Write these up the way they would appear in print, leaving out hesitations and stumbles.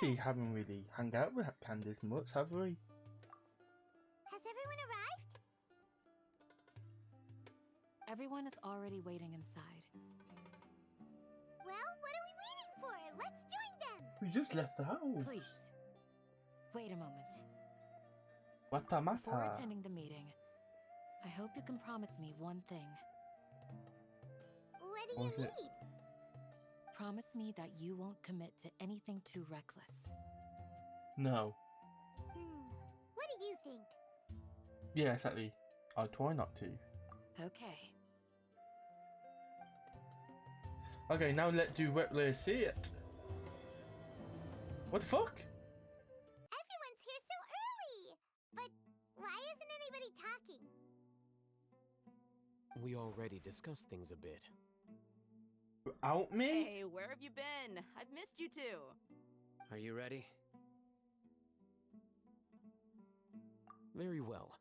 actually haven't really hung out with Candice much, have we? Has everyone arrived? Everyone is already waiting inside. Well, what are we waiting for? Let's join them! We just left the house. Please, wait a moment. What the Before matter? attending the meeting, I hope you can promise me one thing. What do you What is it? need? Promise me that you won't commit to anything too reckless. No. What do you think? Yeah, exactly. I'll try not to. Okay. Okay, now let's do Wetler see it. What the fuck? Everyone's here so early! But why isn't anybody talking? We already discussed things a bit. Out me? Hey, where have you been? I've missed you too. Are you ready? Very well.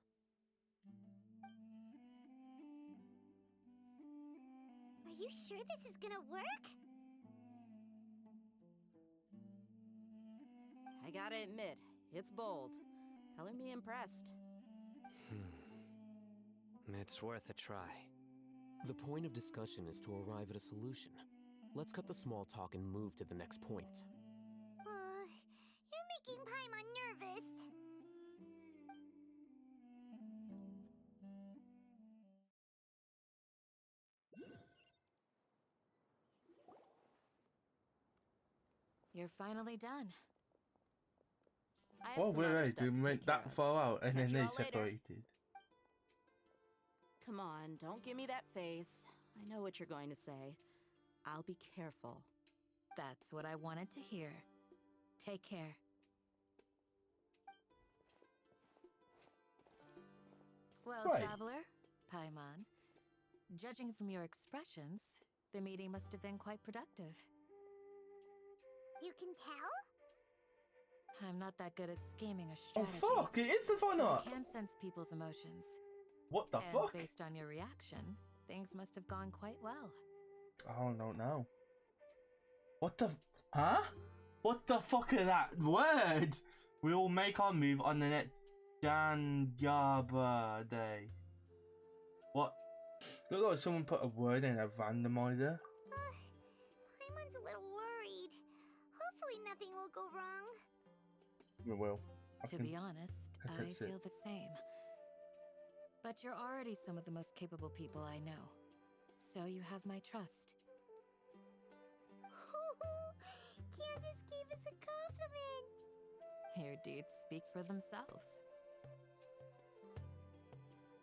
Are you sure this is gonna work? I gotta admit, it's bold. Color me impressed. It's worth a try. The point of discussion is to arrive at a solution. Let's cut the small talk and move to the next point. You're making Paimon nervous. You're finally done. I have Well, some we're other ready stuff to to make take care that of. far out and Catch then they y'all later. separated. Come on, don't give me that face. I know what you're going to say. I'll be careful. That's what I wanted to hear. Take care. Well, Right. traveler, Paimon, judging from your expressions, the meeting must have been quite productive. You can tell? I'm not that good at scheming a Oh strategy. fuck! It is the fun but I up. can sense people's emotions. What the And fuck? based on your reaction, things must have gone quite well. I don't know. What the? Huh? What the fuck is that word? We all make our move on the next Janjaba day. What? Look like someone put a word in a randomizer. Paimon's a little worried. Hopefully nothing will go wrong. We will. To be honest, guess I that's it. feel the same. But you're already some of the most capable people I know. So you have my trust. Candace gave us a compliment. Your deeds speak for themselves.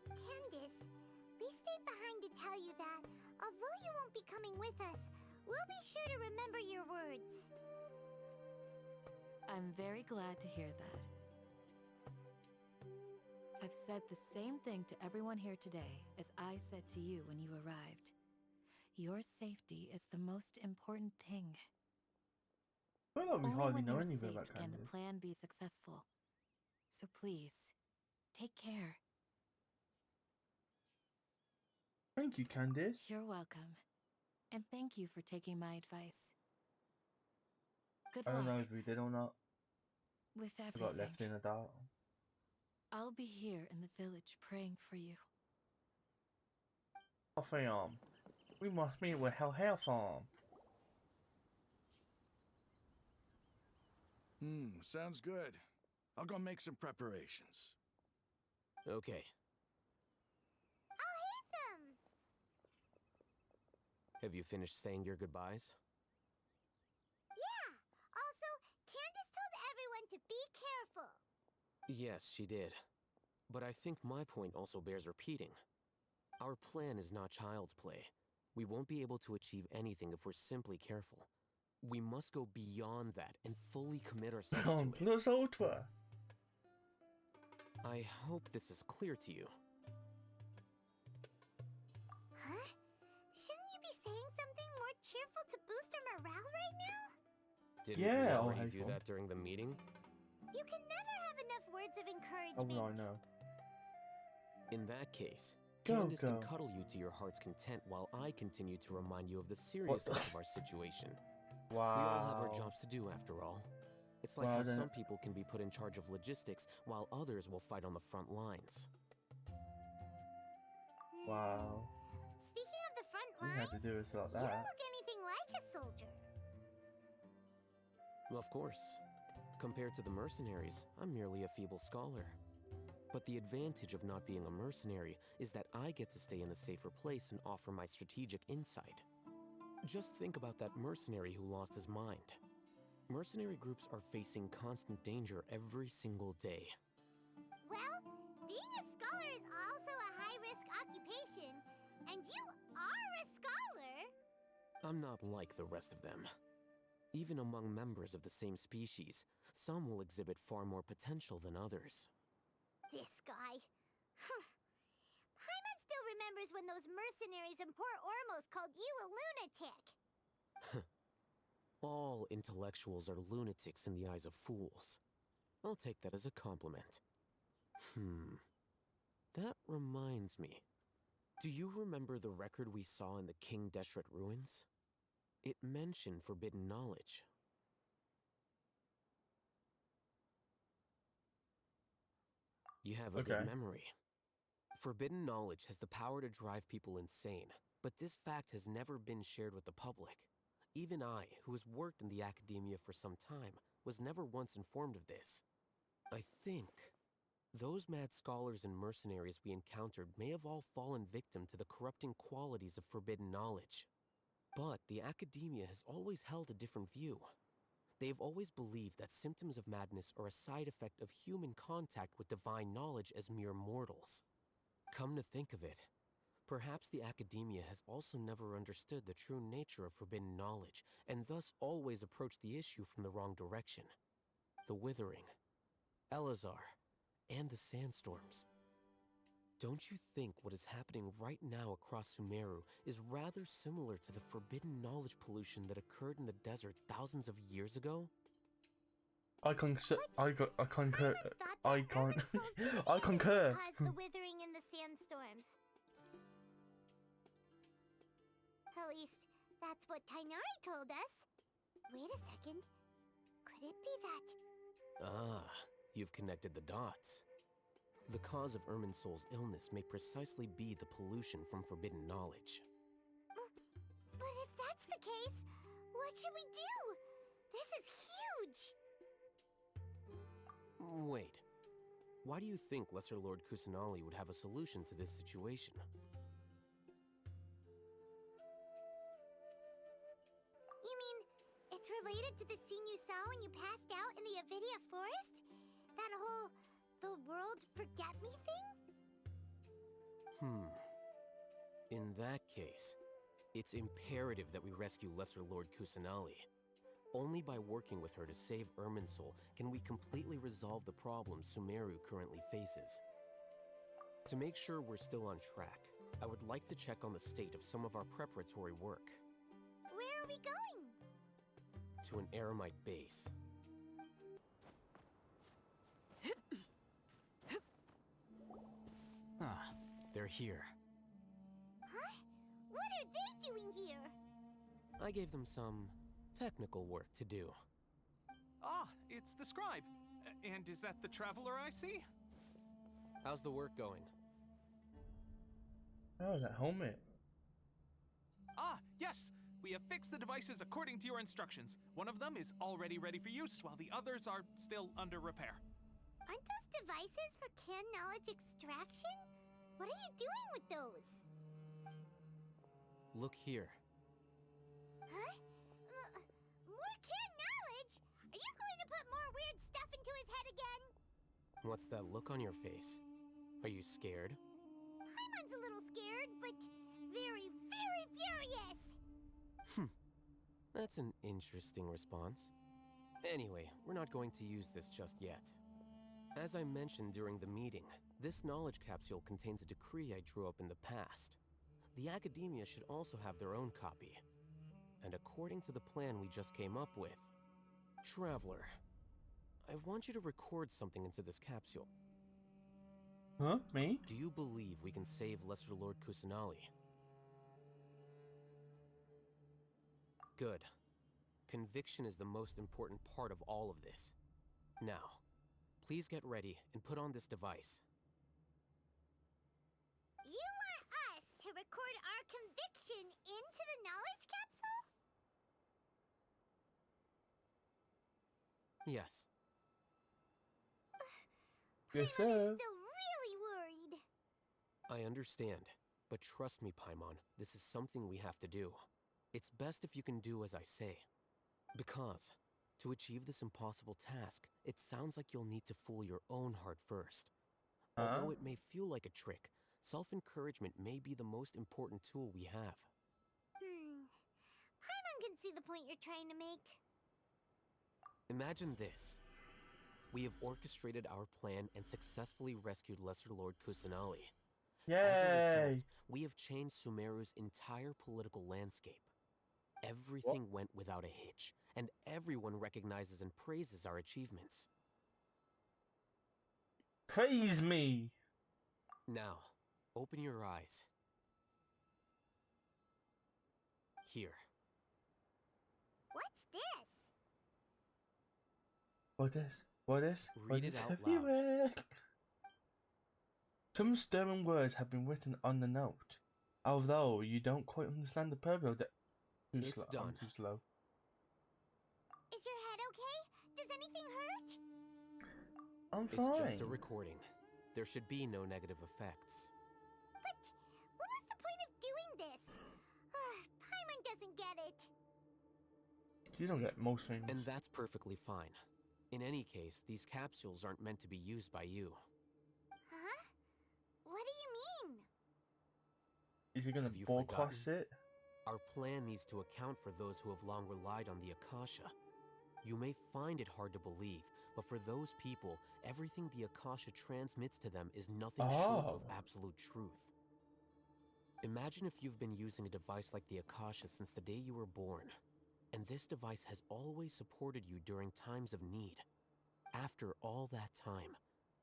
Candace, we stayed behind to tell you that, although you won't be coming with us, we'll be sure to remember your words. I'm very glad to hear that. I've said the same thing to everyone here today as I said to you when you arrived. Your safety is the most important thing. I feel like we Only hardly when know you're anything safe about can the Candice. plan be successful. So please, take care. Thank you, Candice. You're welcome. And thank you for taking my advice. Good I don't know luck if we did or not. with We got everything. left in the dark. I'll be here in the village praying for you. Farm. We must meet with Hell Farm. Sounds good. I'll go make some preparations. Okay. I'll hit them. Have you finished saying your goodbyes? Yeah. Also, Candace told everyone to be careful. Yes, she did. But I think my point also bears repeating. Our plan is not child's play. We won't be able to achieve anything if we're simply careful. We must go beyond that and fully commit ourselves to it. Plus Ultra. I hope this is clear to you. Huh? Shouldn't you be saying something more cheerful to boost our morale right now? Didn't Yeah, we oh, already hey, do Tom. that during the meeting? You can never have enough words of Oh, encouragement. I know. In that case, Go, Candace go. can cuddle you to your heart's content while I continue to remind you of the seriousness of our situation. Wow. We all have our jobs to do after all. It's like Well, how then- some people can be put in charge of logistics while others will fight on the front lines. Wow. Speaking of the front You lines, have to do us like you don't that. look anything like a soldier. Of course. Compared to the mercenaries, I'm merely a feeble scholar. But the advantage of not being a mercenary is that I get to stay in a safer place and offer my strategic insight. Just think about that mercenary who lost his mind. Mercenary groups are facing constant danger every single day. Well, being a scholar is also a high-risk occupation, and you are a scholar. I'm not like the rest of them. Even among members of the same species, some will exhibit far more potential than others. This guy. Paimon still remembers when those mercenaries in Port Ormos called you a lunatic. All intellectuals are lunatics in the eyes of fools. I'll take that as a compliment. That reminds me. Do you remember the record we saw in the King Deshret ruins? It mentioned forbidden knowledge. You have a good Okay. memory. Forbidden knowledge has the power to drive people insane, but this fact has never been shared with the public. Even I, who has worked in the academia for some time, was never once informed of this. I think those mad scholars and mercenaries we encountered may have all fallen victim to the corrupting qualities of forbidden knowledge. But the academia has always held a different view. They have always believed that symptoms of madness are a side effect of human contact with divine knowledge as mere mortals. Come to think of it, perhaps the academia has also never understood the true nature of forbidden knowledge, and thus always approached the issue from the wrong direction. The Withering, Elazar, and the sandstorms. Don't you think what is happening right now across Sumeru is rather similar to the forbidden knowledge pollution that occurred in the desert thousands of years ago? I concur. Paimon thought that I can't. Irminsul's I diseases concur. caused the withering and the sandstorms. At least, that's what Tainari told us. Wait a second. Could it be that... Ah, you've connected the dots. The cause of Irminsul's illness may precisely be the pollution from forbidden knowledge. But if that's the case, what should we do? This is huge! Wait. Why do you think Lesser Lord Kusanali would have a solution to this situation? You mean, it's related to the scene you saw when you passed out in the Avidia forest? That whole... the world forget me thing? In that case, it's imperative that we rescue Lesser Lord Kusanali. Only by working with her to save Irminsul can we completely resolve the problems Sumeru currently faces. To make sure we're still on track, I would like to check on the state of some of our preparatory work. Where are we going? To an Eremite base. They're here. Huh? What are they doing here? I gave them some technical work to do. Ah, it's the scribe. And is that the traveler I see? How's the work going? Oh, that helmet. Ah, yes! We have fixed the devices according to your instructions. One of them is already ready for use, while the others are still under repair. Aren't those devices for can knowledge extraction? What are you doing with those? Look here. Huh? More can knowledge? Are you going to put more weird stuff into his head again? What's that look on your face? Are you scared? Paimon's a little scared, but very, very furious! That's an interesting response. Anyway, we're not going to use this just yet. As I mentioned during the meeting, this knowledge capsule contains a decree I drew up in the past. The academia should also have their own copy. And according to the plan we just came up with, Traveler, I want you to record something into this capsule. Huh? Me? Do you believe we can save Lesser Lord Kusanali? Good. Conviction is the most important part of all of this. Now, please get ready and put on this device. You want us to record our conviction into the knowledge capsule? Yes. Yes, Paimon sir. is still really worried. I understand, but trust me, Paimon, this is something we have to do. It's best if you can do as I say. Because, to achieve this impossible task, it sounds like you'll need to fool your own heart first. Although it may feel like a trick, self-encouragement may be the most important tool we have. Paimon can see the point you're trying to make. Imagine this. We have orchestrated our plan and successfully rescued Lesser Lord Kusanali. As a Yay! result, we have changed Sumeru's entire political landscape. Everything went without a hitch, and everyone recognizes and praises our achievements. Praise me! Now, open your eyes. Here. What's this? What is? What is? Read What it is out loud. everywhere? Some stirring words have been written on the note. Although you don't quite understand the purpose of it. It's done. I'm too slow. Is your head okay? Does anything hurt? I'm It's fine. just a recording. There should be no negative effects. But what was the point of doing this? Paimon doesn't get it. You don't get most things. And that's perfectly fine. In any case, these capsules aren't meant to be used by you. Huh? What do you mean? Is he gonna Have you broadcast forgotten? it? Our plan needs to account for those who have long relied on the Akasha. You may find it hard to believe, but for those people, everything the Akasha transmits to them is nothing short of absolute truth. Imagine if you've been using a device like the Akasha since the day you were born, and this device has always supported you during times of need. After all that time,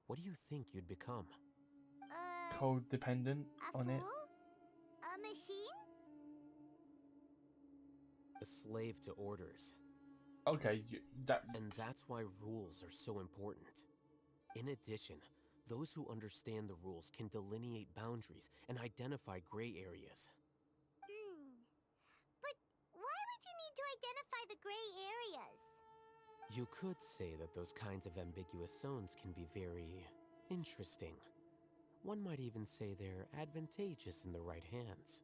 what do you think you'd become? Codependent A on it. fool? A machine? A slave to orders. Okay, that. And that's why rules are so important. In addition, those who understand the rules can delineate boundaries and identify gray areas. But why would you need to identify the gray areas? You could say that those kinds of ambiguous zones can be very interesting. One might even say they're advantageous in the right hands.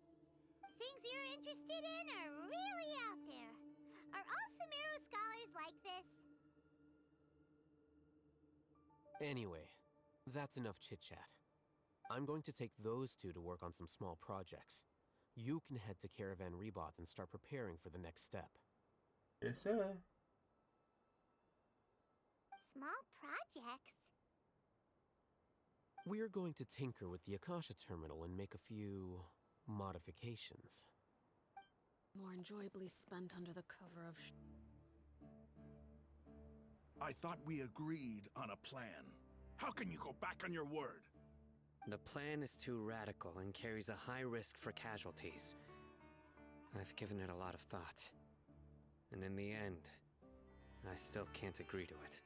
Things you're interested in are really out there. Are all Sumeru scholars like this? Anyway, that's enough chit-chat. I'm going to take those two to work on some small projects. You can head to Caravan Rebot and start preparing for the next step. Yes, sir. Small projects? We're going to tinker with the Akasha terminal and make a few modifications. More enjoyably spent under the cover of I thought we agreed on a plan. How can you go back on your word? The plan is too radical and carries a high risk for casualties. I've given it a lot of thought. And in the end, I still can't agree to it.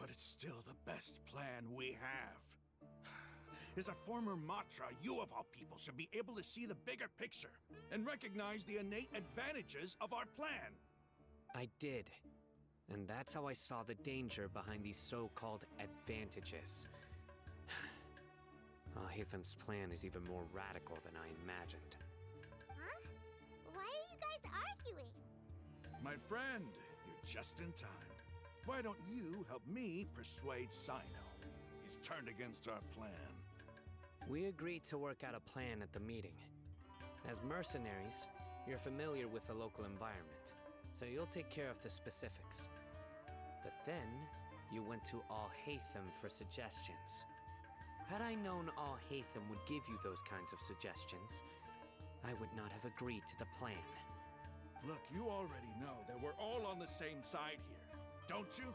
But it's still the best plan we have. As a former Matra, you of all people should be able to see the bigger picture and recognize the innate advantages of our plan. I did. And that's how I saw the danger behind these so-called advantages. Alhaitham's plan is even more radical than I imagined. Huh? Why are you guys arguing? My friend, you're just in time. Why don't you help me persuade Sino? He's turned against our plan. We agreed to work out a plan at the meeting. As mercenaries, you're familiar with the local environment, so you'll take care of the specifics. But then, you went to Alhaitham for suggestions. Had I known Alhaitham would give you those kinds of suggestions, I would not have agreed to the plan. Look, you already know that we're all on the same side here, don't you?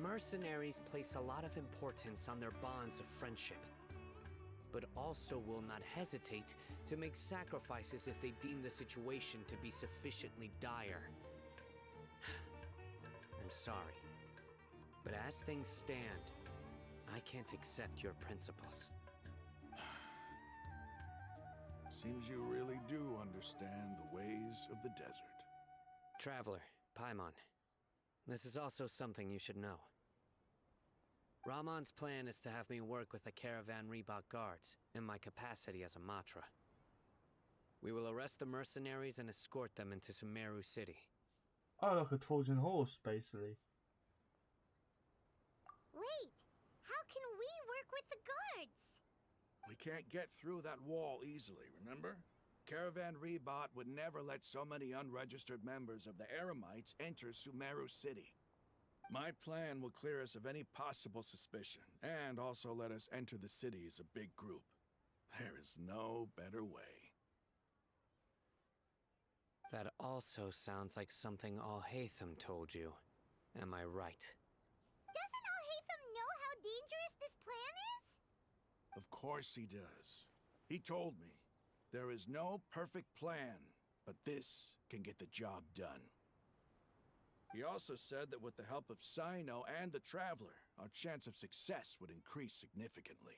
Mercenaries place a lot of importance on their bonds of friendship, but also will not hesitate to make sacrifices if they deem the situation to be sufficiently dire. I'm sorry. But as things stand, I can't accept your principles. Seems you really do understand the ways of the desert. Traveler, Paimon, this is also something you should know. Ramon's plan is to have me work with the Caravan Reebok guards in my capacity as a Matra. We will arrest the mercenaries and escort them into Sumeru City. Oh, like a Trojan horse, basically. Wait, how can we work with the guards? We can't get through that wall easily, remember? Caravan Rebot would never let so many unregistered members of the Eremites enter Sumeru City. My plan will clear us of any possible suspicion, and also let us enter the city as a big group. There is no better way. That also sounds like something Alhaitham told you. Am I right? Doesn't Alhaitham know how dangerous this plan is? Of course he does. He told me, there is no perfect plan, but this can get the job done. He also said that with the help of Sino and the Traveler, our chance of success would increase significantly.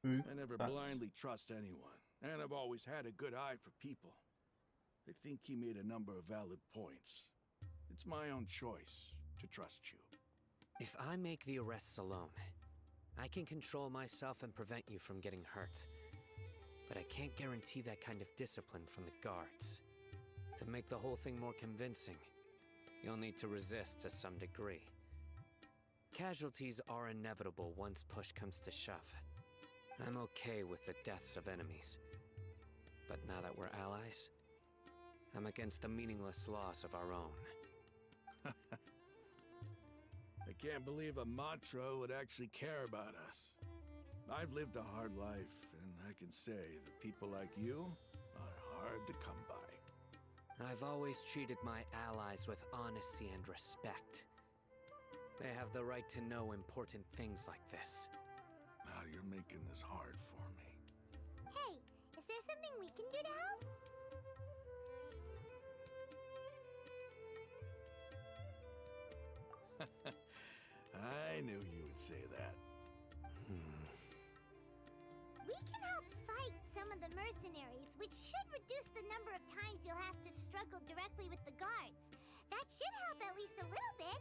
I never blindly trust anyone, and I've always had a good eye for people. I think he made a number of valid points. It's my own choice to trust you. If I make the arrests alone, I can control myself and prevent you from getting hurt. But I can't guarantee that kind of discipline from the guards. To make the whole thing more convincing, you'll need to resist to some degree. Casualties are inevitable once push comes to shove. I'm okay with the deaths of enemies. But now that we're allies, I'm against the meaningless loss of our own. I can't believe a Matra would actually care about us. I've lived a hard life, and I can say that people like you are hard to come by. I've always treated my allies with honesty and respect. They have the right to know important things like this. Now you're making this hard for me. Hey, is there something we can do to help? I knew you would say that. We can help fight some of the mercenaries, which should reduce the number of times you'll have to struggle directly with the guards. That should help at least a little bit.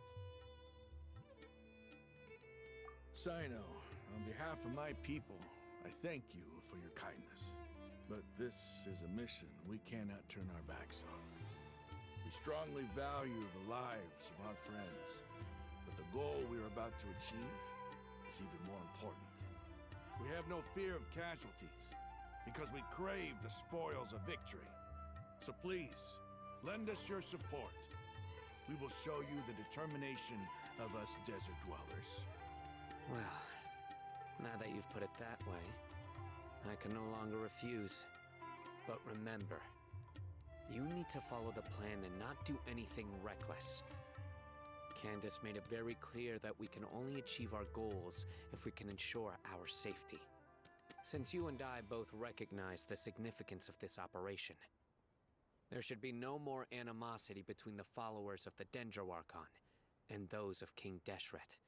Sino, on behalf of my people, I thank you for your kindness. But this is a mission we cannot turn our backs on. We strongly value the lives of our friends, but the goal we are about to achieve is even more important. We have no fear of casualties, because we crave the spoils of victory. So please, lend us your support. We will show you the determination of us desert dwellers. Well, now that you've put it that way, I can no longer refuse. But remember, you need to follow the plan and not do anything reckless. Candace made it very clear that we can only achieve our goals if we can ensure our safety. Since you and I both recognize the significance of this operation, there should be no more animosity between the followers of the Dendroarchon and those of King Deshret.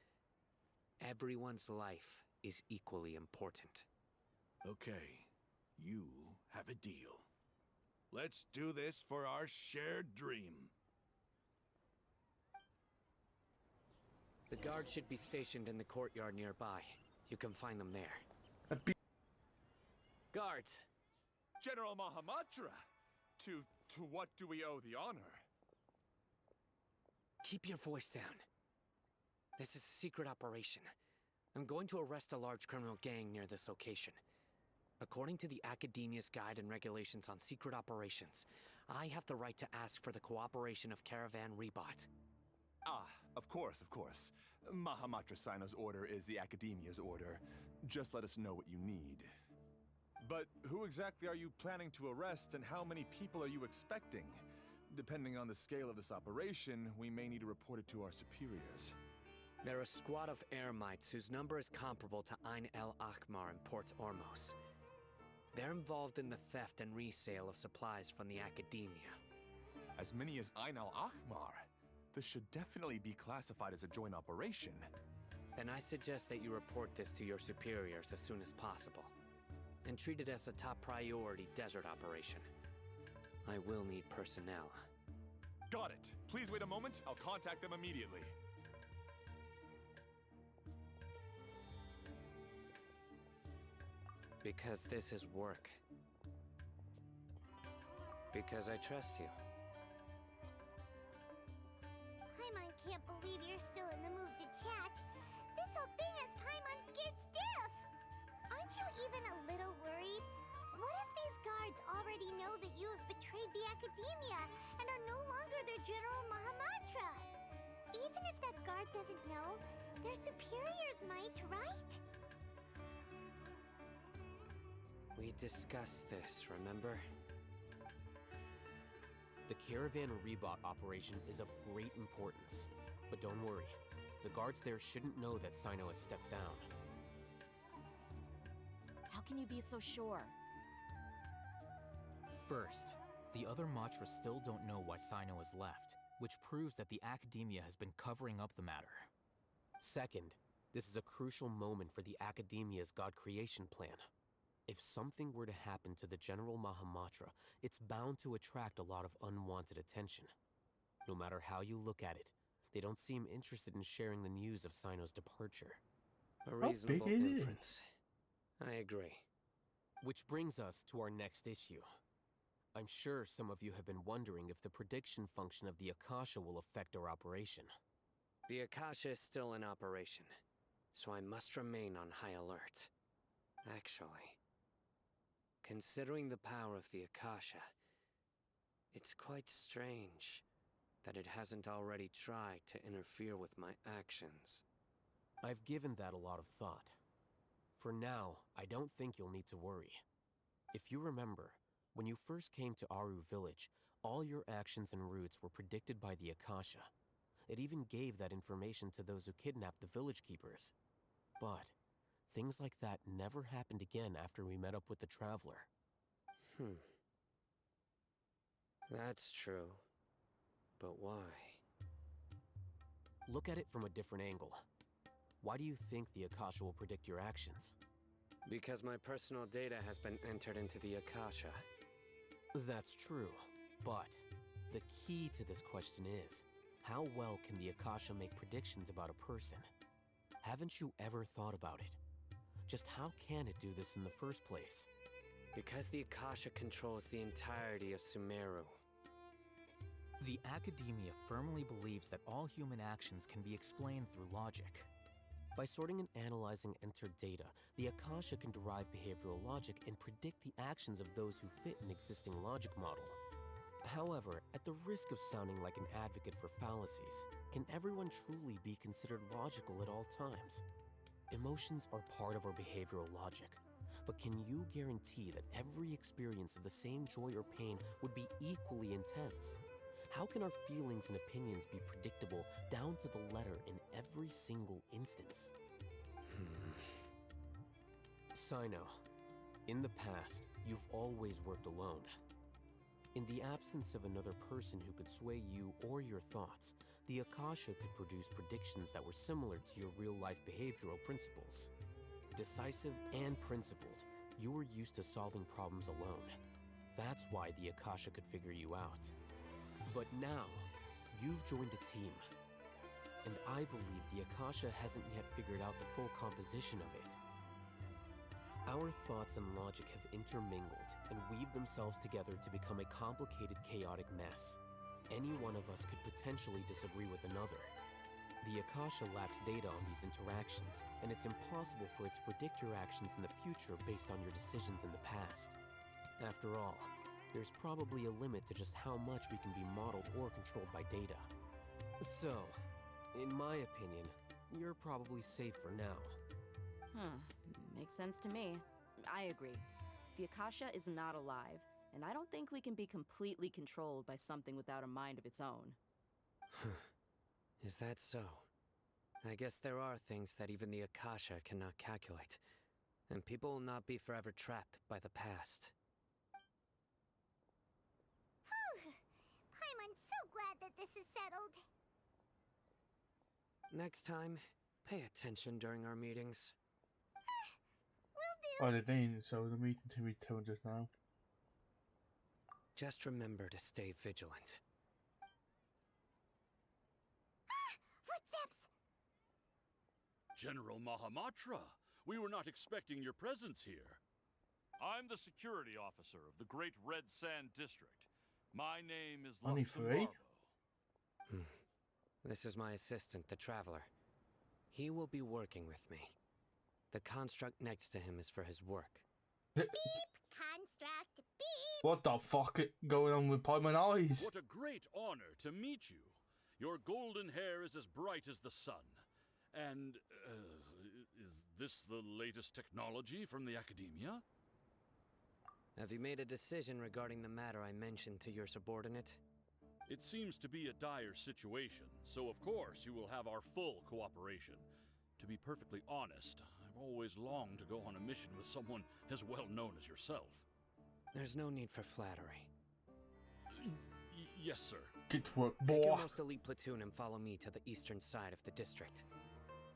Everyone's life is equally important. Okay, you have a deal. Let's do this for our shared dream. The guards should be stationed in the courtyard nearby. You can find them there. Guards! General Mahamatra! To what do we owe the honor? Keep your voice down. This is a secret operation. I'm going to arrest a large criminal gang near this location. According to the Academia's Guide and Regulations on Secret Operations, I have the right to ask for the cooperation of Caravan Rebot. Ah, of course, of course. Mahamatra Sino's order is the Academia's order. Just let us know what you need. But who exactly are you planning to arrest, and how many people are you expecting? Depending on the scale of this operation, we may need to report it to our superiors. They're a squad of Eremites whose number is comparable to Ain el Akhmar in Port Ormos. They're involved in the theft and resale of supplies from the Academia. As many as Ain al Akhmar? This should definitely be classified as a joint operation. Then I suggest that you report this to your superiors as soon as possible, and treat it as a top priority desert operation. I will need personnel. Got it. Please wait a moment. I'll contact them immediately. Because this is work. Because I trust you. Paimon can't believe you're still in the mood to chat. This whole thing has Paimon scared stiff. Aren't you even a little worried? What if these guards already know that you have betrayed the Academia and are no longer their General Mahamatra? Even if that guard doesn't know, their superiors might, right? We discussed this, remember? The Caravan Rebot operation is of great importance. But don't worry, the guards there shouldn't know that Sino has stepped down. How can you be so sure? First, the other Matras still don't know why Sino has left, which proves that the Academia has been covering up the matter. Second, this is a crucial moment for the Academia's God creation plan. If something were to happen to the General Mahamatra, it's bound to attract a lot of unwanted attention. No matter how you look at it, they don't seem interested in sharing the news of Sino's departure. A reasonable inference. I agree. Which brings us to our next issue. I'm sure some of you have been wondering if the prediction function of the Akasha will affect our operation. The Akasha is still in operation, so I must remain on high alert. Actually, considering the power of the Akasha, it's quite strange that it hasn't already tried to interfere with my actions. I've given that a lot of thought. For now, I don't think you'll need to worry. If you remember, when you first came to Aru Village, all your actions and routes were predicted by the Akasha. It even gave that information to those who kidnapped the village keepers. But things like that never happened again after we met up with the Traveler. That's true. But why? Look at it from a different angle. Why do you think the Akasha will predict your actions? Because my personal data has been entered into the Akasha. That's true, but the key to this question is, how well can the Akasha make predictions about a person? Haven't you ever thought about it? Just how can it do this in the first place? Because the Akasha controls the entirety of Sumeru. The Academia firmly believes that all human actions can be explained through logic. By sorting and analyzing entered data, the Akasha can derive behavioral logic and predict the actions of those who fit an existing logic model. However, at the risk of sounding like an advocate for fallacies, can everyone truly be considered logical at all times? Emotions are part of our behavioral logic, but can you guarantee that every experience of the same joy or pain would be equally intense? How can our feelings and opinions be predictable down to the letter in every single instance? Sino, in the past, you've always worked alone. In the absence of another person who could sway you or your thoughts, the Akasha could produce predictions that were similar to your real-life behavioral principles. Decisive and principled, you were used to solving problems alone. That's why the Akasha could figure you out. But now, you've joined a team. And I believe the Akasha hasn't yet figured out the full composition of it. Our thoughts and logic have intermingled and weaved themselves together to become a complicated, chaotic mess. Any one of us could potentially disagree with another. The Akasha lacks data on these interactions, and it's impossible for it to predict your actions in the future based on your decisions in the past. After all, there's probably a limit to just how much we can be modeled or controlled by data. So, in my opinion, you're probably safe for now. Makes sense to me. I agree. The Akasha is not alive, and I don't think we can be completely controlled by something without a mind of its own. Is that so? I guess there are things that even the Akasha cannot calculate, and people will not be forever trapped by the past. Paimon's so glad that this is settled. Next time, pay attention during our meetings. Oh, they didn't, so the meeting to be told just now. Just remember to stay vigilant. Footsteps! General Mahamatra, we were not expecting your presence here. I'm the security officer of the Great Red Sand District. My name is Only three? This is my assistant, the Traveler. He will be working with me. The construct next to him is for his work. Beep! Construct, beep! What the fuck going on with Paimon eyes? What a great honor to meet you. Your golden hair is as bright as the sun. And, is this the latest technology from the Academia? Have you made a decision regarding the matter I mentioned to your subordinate? It seems to be a dire situation, so of course you will have our full cooperation. To be perfectly honest, I've always longed to go on a mission with someone as well known as yourself. There's no need for flattery. Yes, sir. Get to work, Take boy. your most elite platoon and follow me to the eastern side of the district.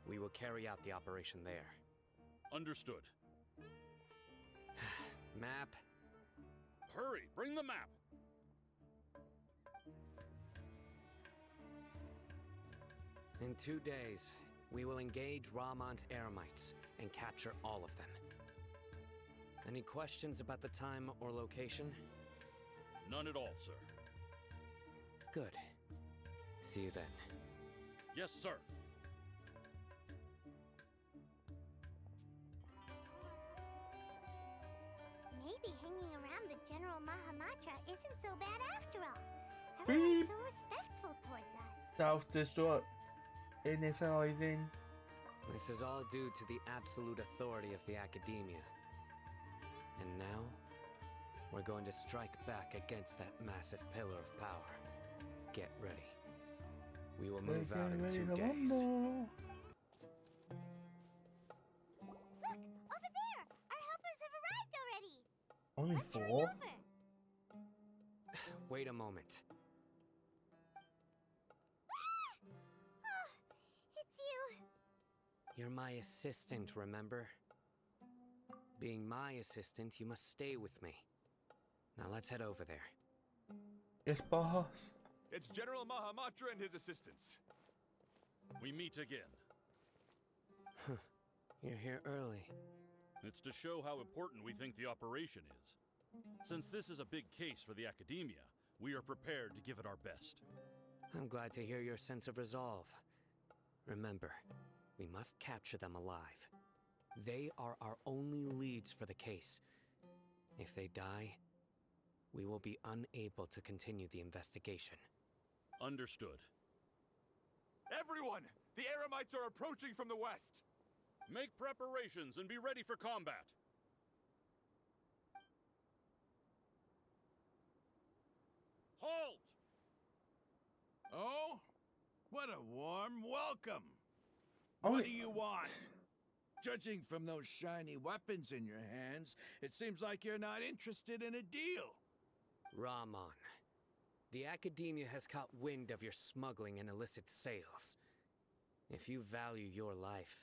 We will carry out the operation there. Understood. Map. Hurry, bring the map! In 2 days, we will engage Rahman's Eremites and capture all of them. Any questions about the time or location? None at all, sir. Good. See you then. Yes, sir. Maybe hanging around the General Mahamatra isn't so bad after all. Everyone's so respectful towards us. Self-destruct. Initializing. This is all due to the absolute authority of the Academia. And now, we're going to strike back against that massive pillar of power. Get ready. We will move out in 2 days. Look! Over there! Our helpers have arrived already! Only Let's hurry 4? over! Wait a moment. Oh, it's you! You're my assistant, remember? Being my assistant, you must stay with me. Now let's head over there. Yes, boss. It's General Mahamatra and his assistants. We meet again. You're here early. It's to show how important we think the operation is. Since this is a big case for the Academia, we are prepared to give it our best. I'm glad to hear your sense of resolve. Remember, we must capture them alive. They are our only leads for the case. If they die, we will be unable to continue the investigation. Understood. Everyone! The Eremites are approaching from the west! Make preparations and be ready for combat. Halt! Oh? What a warm welcome! Oh, What do you want? Judging from those shiny weapons in your hands, it seems like you're not interested in a deal. Rahman, the Academia has caught wind of your smuggling and illicit sales. If you value your life,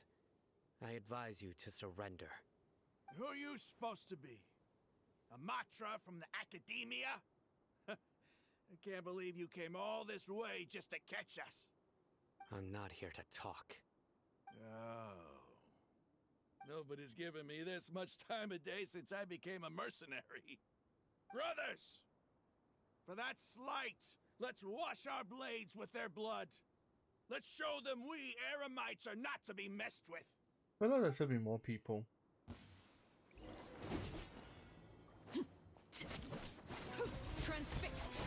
I advise you to surrender. Who are you supposed to be? A Matra from the Academia? I can't believe you came all this way just to catch us. I'm not here to talk. Oh. Nobody's given me this much time of day since I became a mercenary. Brothers! For that slight, let's wash our blades with their blood. Let's show them we Eremites are not to be messed with. I know there should be more people. Transfixed.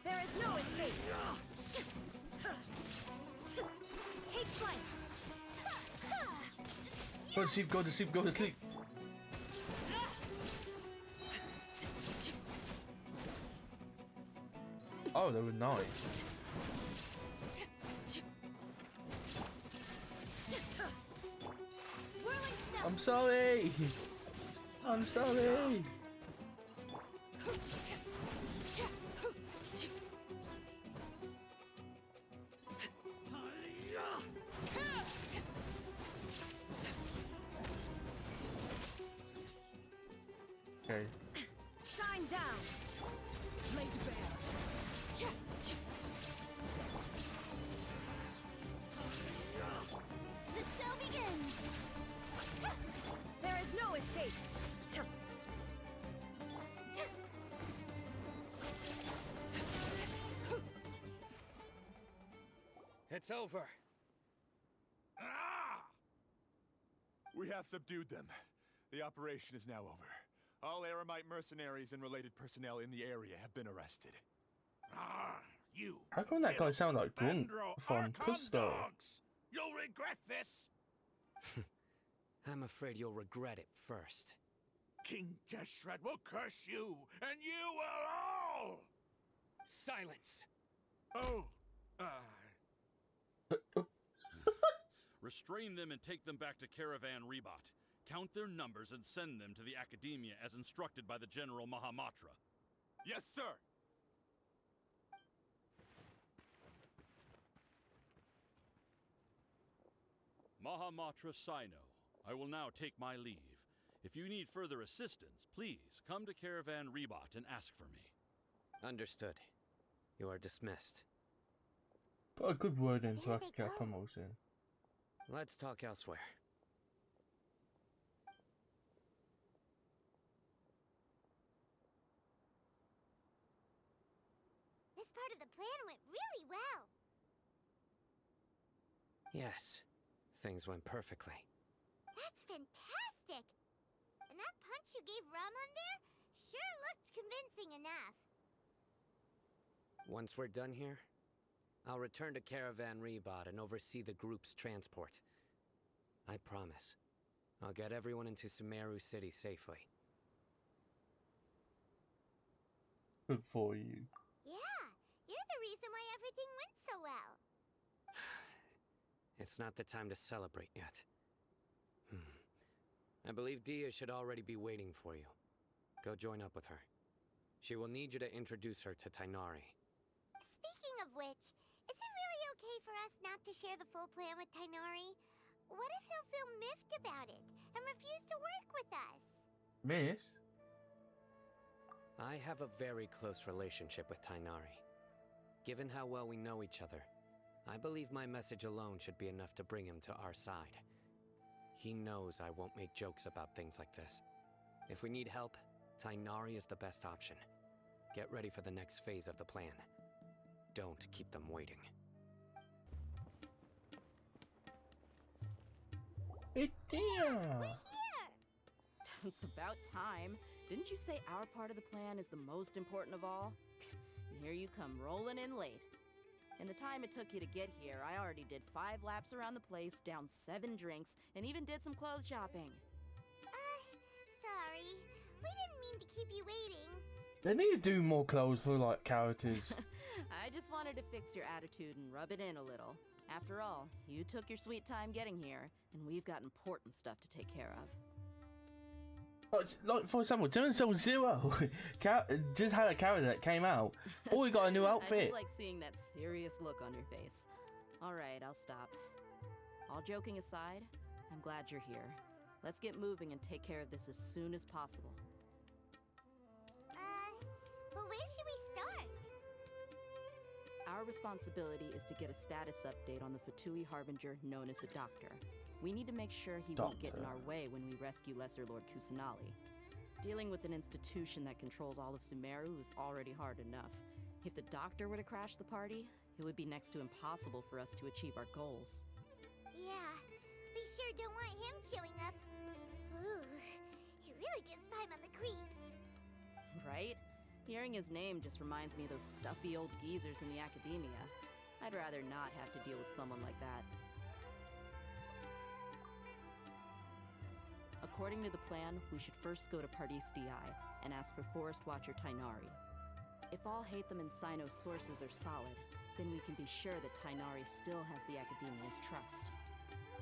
There is no escape. Take flight. Go to sleep, go to sleep, go to sleep. Oh, that was nice. I'm sorry. I'm sorry. down. Laid bare. The show begins! There is no escape. It's over. Ah! We have subdued them. The operation is now over. All Aramite mercenaries and related personnel in the area have been arrested. Ah, you. How come that guy sounds like Grunt Dendro from Archon Custo? dogs! You'll regret this! I'm afraid you'll regret it first. King Deshret will curse you, and you will all! Silence! Oh, Restrain them and take them back to Caravan Rebot. Count their numbers and send them to the Academia as instructed by the General Mahamatra. Yes, sir! Mahamatra Sino, I will now take my leave. If you need further assistance, please come to Caravan Rebot and ask for me. Understood. You are dismissed. Put a good word in so There I they can get a go. promotion. Let's talk elsewhere. This part of the plan went really well. Yes, things went perfectly. That's fantastic! And that punch you gave Ramon there sure looked convincing enough. Once we're done here, I'll return to Caravan Rebot and oversee the group's transport. I promise. I'll get everyone into Sumeru City safely. Good for you. Yeah, you're the reason why everything went so well. It's not the time to celebrate yet. I believe Dia should already be waiting for you. Go join up with her. She will need you to introduce her to Tainari. Speaking of which, is it really okay for us not to share the full plan with Tainari? What if he'll feel miffed about it and refuse to work with us? Miss? I have a very close relationship with Tainari. Given how well we know each other, I believe my message alone should be enough to bring him to our side. He knows I won't make jokes about things like this. If we need help, Tainari is the best option. Get ready for the next phase of the plan. Don't keep them waiting. It's Dia! We're here! It's about time. Didn't you say our part of the plan is the most important of all? And here you come rolling in late. In the time it took you to get here, I already did 5 laps around the place, downed 7 drinks, and even did some clothes shopping. Sorry. We didn't mean to keep you waiting. They need to do more clothes for like characters. I just wanted to fix your attitude and rub it in a little. After all, you took your sweet time getting here, and we've got important stuff to take care of. Like for example, Demon Soul Zero just had a character that came out. Or we got a new I outfit. just like seeing that serious look on your face. Alright, I'll stop. All joking aside, I'm glad you're here. Let's get moving and take care of this as soon as possible. But where should we start? Our responsibility is to get a status update on the Fatui Harbinger known as the Doctor. We need to make sure he won't get in our way when we rescue Lesser Lord Kusanali. Dealing with an institution that controls all of Sumeru is already hard enough. If the Doctor were to crash the party, it would be next to impossible for us to achieve our goals. Yeah, we sure don't want him showing up. Ooh, he really gives Paimon the creeps. Right? Hearing his name just reminds me of those stuffy old geezers in the Academia. I'd rather not have to deal with someone like that. According to the plan, we should first go to Pardis DI and ask for Forest Watcher Tainari. If all Hatham and Sino's sources are solid, then we can be sure that Tainari still has the Academia's trust.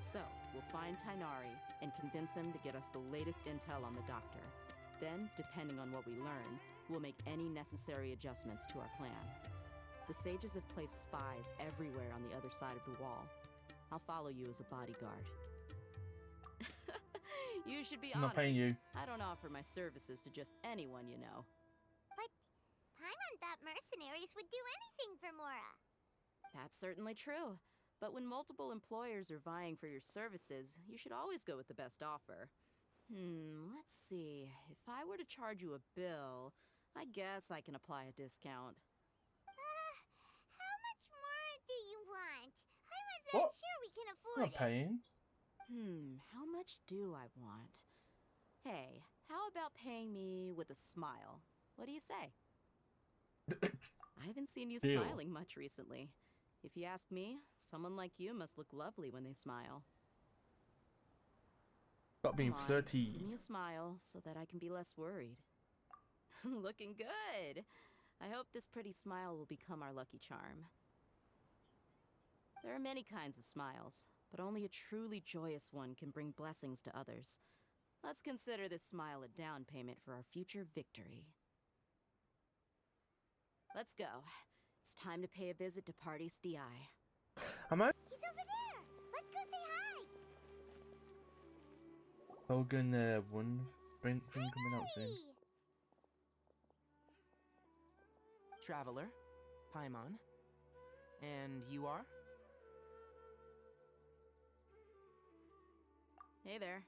So, we'll find Tainari and convince him to get us the latest intel on the Doctor. Then, depending on what we learn, we'll make any necessary adjustments to our plan. The sages have placed spies everywhere on the other side of the wall. I'll follow you as a bodyguard. You should be I'm not honored. paying you. I don't offer my services to just anyone, you know. that mercenaries would do anything for Mora. That's certainly true. But when multiple employers are vying for your services, you should always go with the best offer. Let's see. If I were to charge you a bill, I guess I can apply a discount. How much more do you want? I was not What? sure we can I'm afford not paying. How much do I want? Hey, how about paying me with a smile? What do you say? I haven't seen you Deal. smiling much recently. If you ask me, someone like you must look lovely when they smile. Stop being Come on, flirty. give me a smile so that I can be less worried. Looking good. I hope this pretty smile will become our lucky charm. There are many kinds of smiles, but only a truly joyous one can bring blessings to others. Let's consider this smile a down payment for our future victory. Let's go. It's time to pay a visit to Party's DI. Am I? He's over there! Let's go say hi! Hogan, one thing coming out soon. Hey! Traveler, Paimon. And you are? Hey there.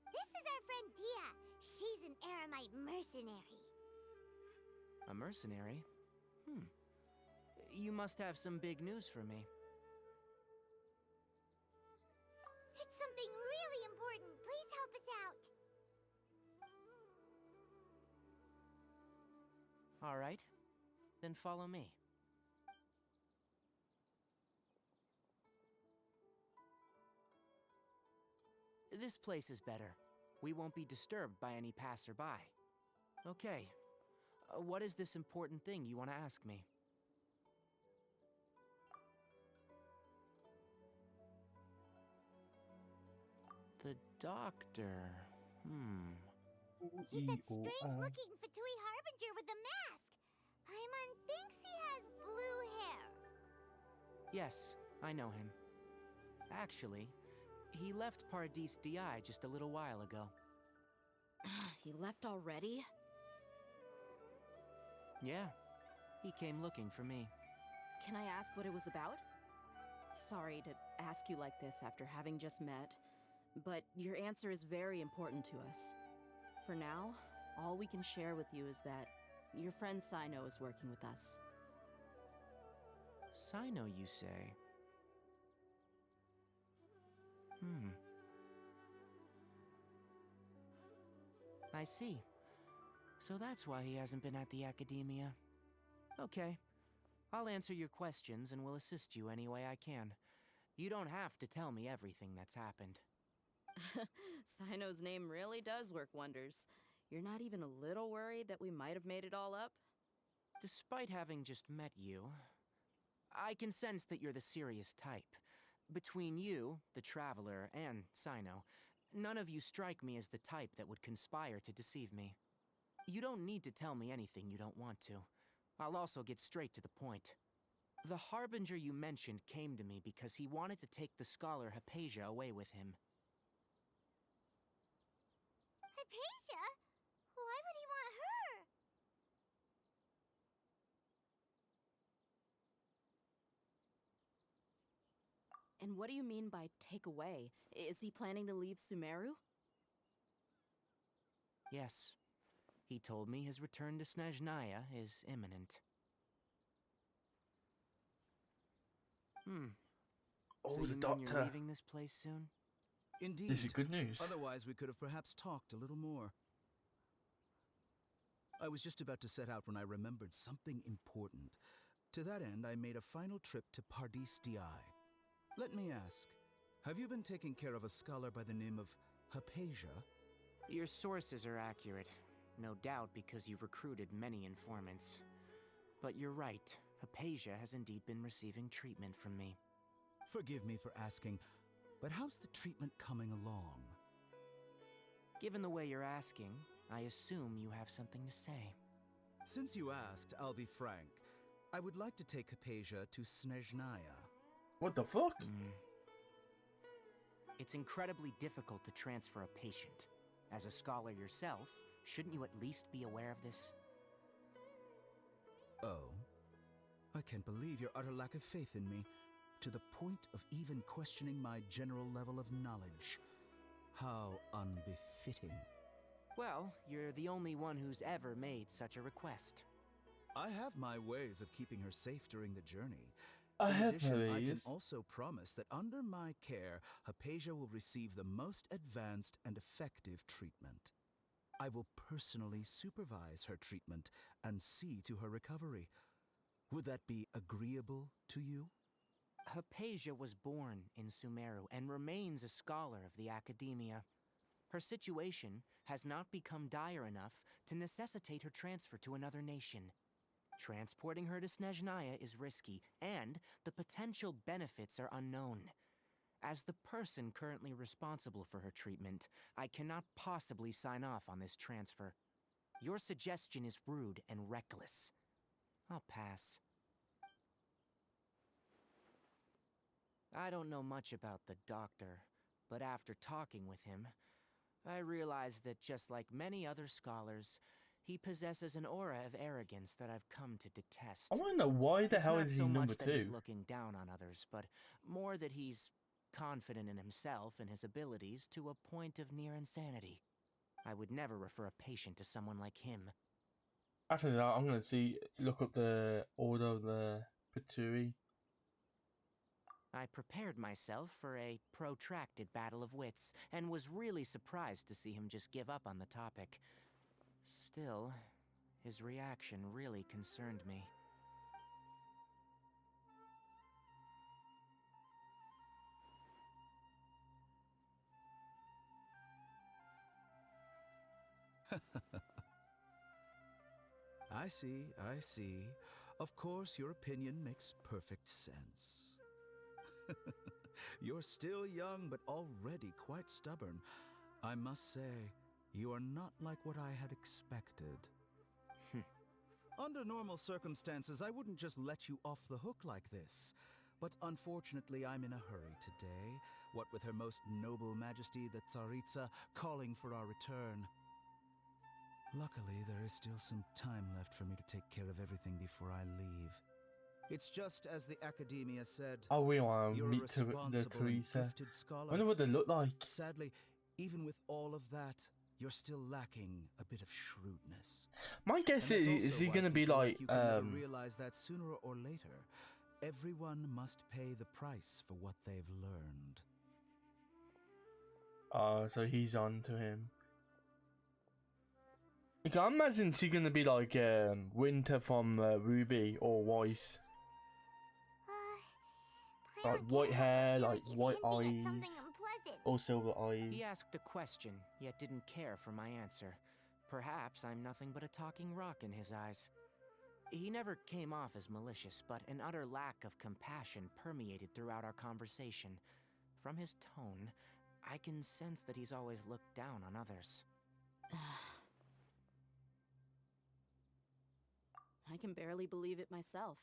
This is our friend Dia. She's an Aramite mercenary. A mercenary? You must have some big news for me. It's something really important. Please help us out. All right. Then follow me. This place is better. We won't be disturbed by any passerby. Okay. What is this important thing you want to ask me? The doctor. He's that strange-looking Fatui Harbinger with the mask. Paimon thinks he has blue hair. Yes, I know him. Actually, he left Paradis DI just a little while ago. He left already? Yeah, he came looking for me. Can I ask what it was about? Sorry to ask you like this after having just met, but your answer is very important to us. For now, all we can share with you is that your friend Sino is working with us. Sino, you say? I see. So that's why he hasn't been at the Academia. Okay. I'll answer your questions and will assist you any way I can. You don't have to tell me everything that's happened. Sino's name really does work wonders. You're not even a little worried that we might have made it all up? Despite having just met you, I can sense that you're the serious type. Between you, the Traveler, and Sino, none of you strike me as the type that would conspire to deceive me. You don't need to tell me anything you don't want to. I'll also get straight to the point. The Harbinger you mentioned came to me because he wanted to take the scholar Hypatia away with him. Hypatia? Why would he want her? And what do you mean by take away? Is he planning to leave Sumeru? Yes. He told me his return to Snezhnaya is imminent. Oh, So the you mean doctor. you're leaving this place soon? Indeed. This is good news. Otherwise, we could have perhaps talked a little more. I was just about to set out when I remembered something important. To that end, I made a final trip to Paradis DI. Let me ask, have you been taking care of a scholar by the name of Hypatia? Your sources are accurate. No doubt because you've recruited many informants. But you're right, Hypatia has indeed been receiving treatment from me. Forgive me for asking, but how's the treatment coming along? Given the way you're asking, I assume you have something to say. Since you asked, I'll be frank. I would like to take Hypatia to Snezhnaya. What the fuck? It's incredibly difficult to transfer a patient. As a scholar yourself, shouldn't you at least be aware of this? Oh? I can't believe your utter lack of faith in me, to the point of even questioning my general level of knowledge. How unbefitting. Well, you're the only one who's ever made such a request. I have my ways of keeping her safe during the journey. I In have addition, I ways. can also promise that under my care, Hypatia will receive the most advanced and effective treatment. I will personally supervise her treatment and see to her recovery. Would that be agreeable to you? Hypatia was born in Sumeru and remains a scholar of the Academia. Her situation has not become dire enough to necessitate her transfer to another nation. Transporting her to Snezhnaya is risky, and the potential benefits are unknown. As the person currently responsible for her treatment, I cannot possibly sign off on this transfer. Your suggestion is rude and reckless. I'll pass. I don't know much about the doctor, but after talking with him, I realized that just like many other scholars, he possesses an aura of arrogance that I've come to detest. I want to know why the hell is he number It's not so much that 2? he's looking down on others, but more that he's confident in himself and his abilities to a point of near insanity. I would never refer a patient to someone like him. After that, I'm going to look up the order of the Patui. I prepared myself for a protracted battle of wits, and was really surprised to see him just give up on the topic. Still, his reaction really concerned me. I see. Of course, your opinion makes perfect sense. You're still young, but already quite stubborn. I must say, you are not like what I had expected. Under normal circumstances, I wouldn't just let you off the hook like this. But unfortunately, I'm in a hurry today, what with Her Most Noble Majesty the Tsaritsa calling for our return. Luckily, there is still some time left for me to take care of everything before I leave. It's just as the Academia said. Oh, we want to you're meet a the responsible and Teresa. gifted scholar. I wonder what they look like. Sadly, even with all of that, you're still lacking a bit of shrewdness. My guess And that's is also he why going to be people like, you can never realize that sooner or later, everyone must pay the price for what they've learned. so he's on to him. Like, I imagine she's going to be like Winter from Ruby or Weiss. Like white hair, like white eyes, or silver eyes. He asked a question, yet didn't care for my answer. Perhaps I'm nothing but a talking rock in his eyes. He never came off as malicious, but an utter lack of compassion permeated throughout our conversation. From his tone, I can sense that he's always looked down on others. I can barely believe it myself.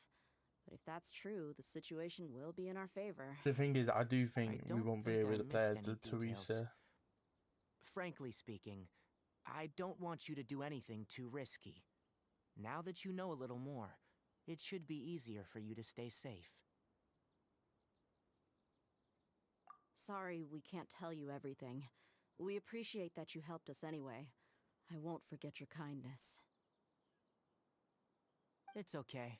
But if that's true, the situation will be in our favor. The thing is, I do think we won't be able to play as the Teresa. Frankly speaking, I don't want you to do anything too risky. Now that you know a little more, it should be easier for you to stay safe. Sorry we can't tell you everything. We appreciate that you helped us anyway. I won't forget your kindness. It's okay.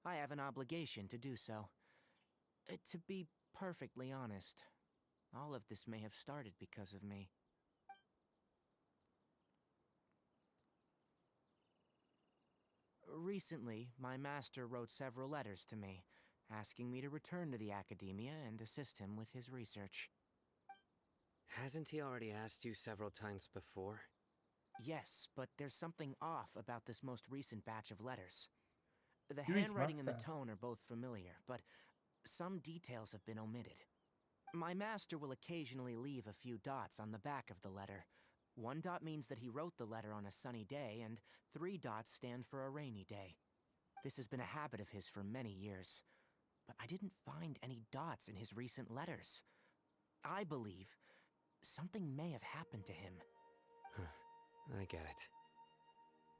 I have an obligation to do so. To be perfectly honest, all of this may have started because of me. Recently, my master wrote several letters to me, asking me to return to the Academia and assist him with his research. Hasn't he already asked you several times before? Yes, but there's something off about this most recent batch of letters. The Who is handwriting and the master? tone are both familiar, but some details have been omitted. My master will occasionally leave a few dots on the back of the letter. 1 dot means that he wrote the letter on a sunny day, and 3 dots stand for a rainy day. This has been a habit of his for many years, but I didn't find any dots in his recent letters. I believe something may have happened to him. I get it.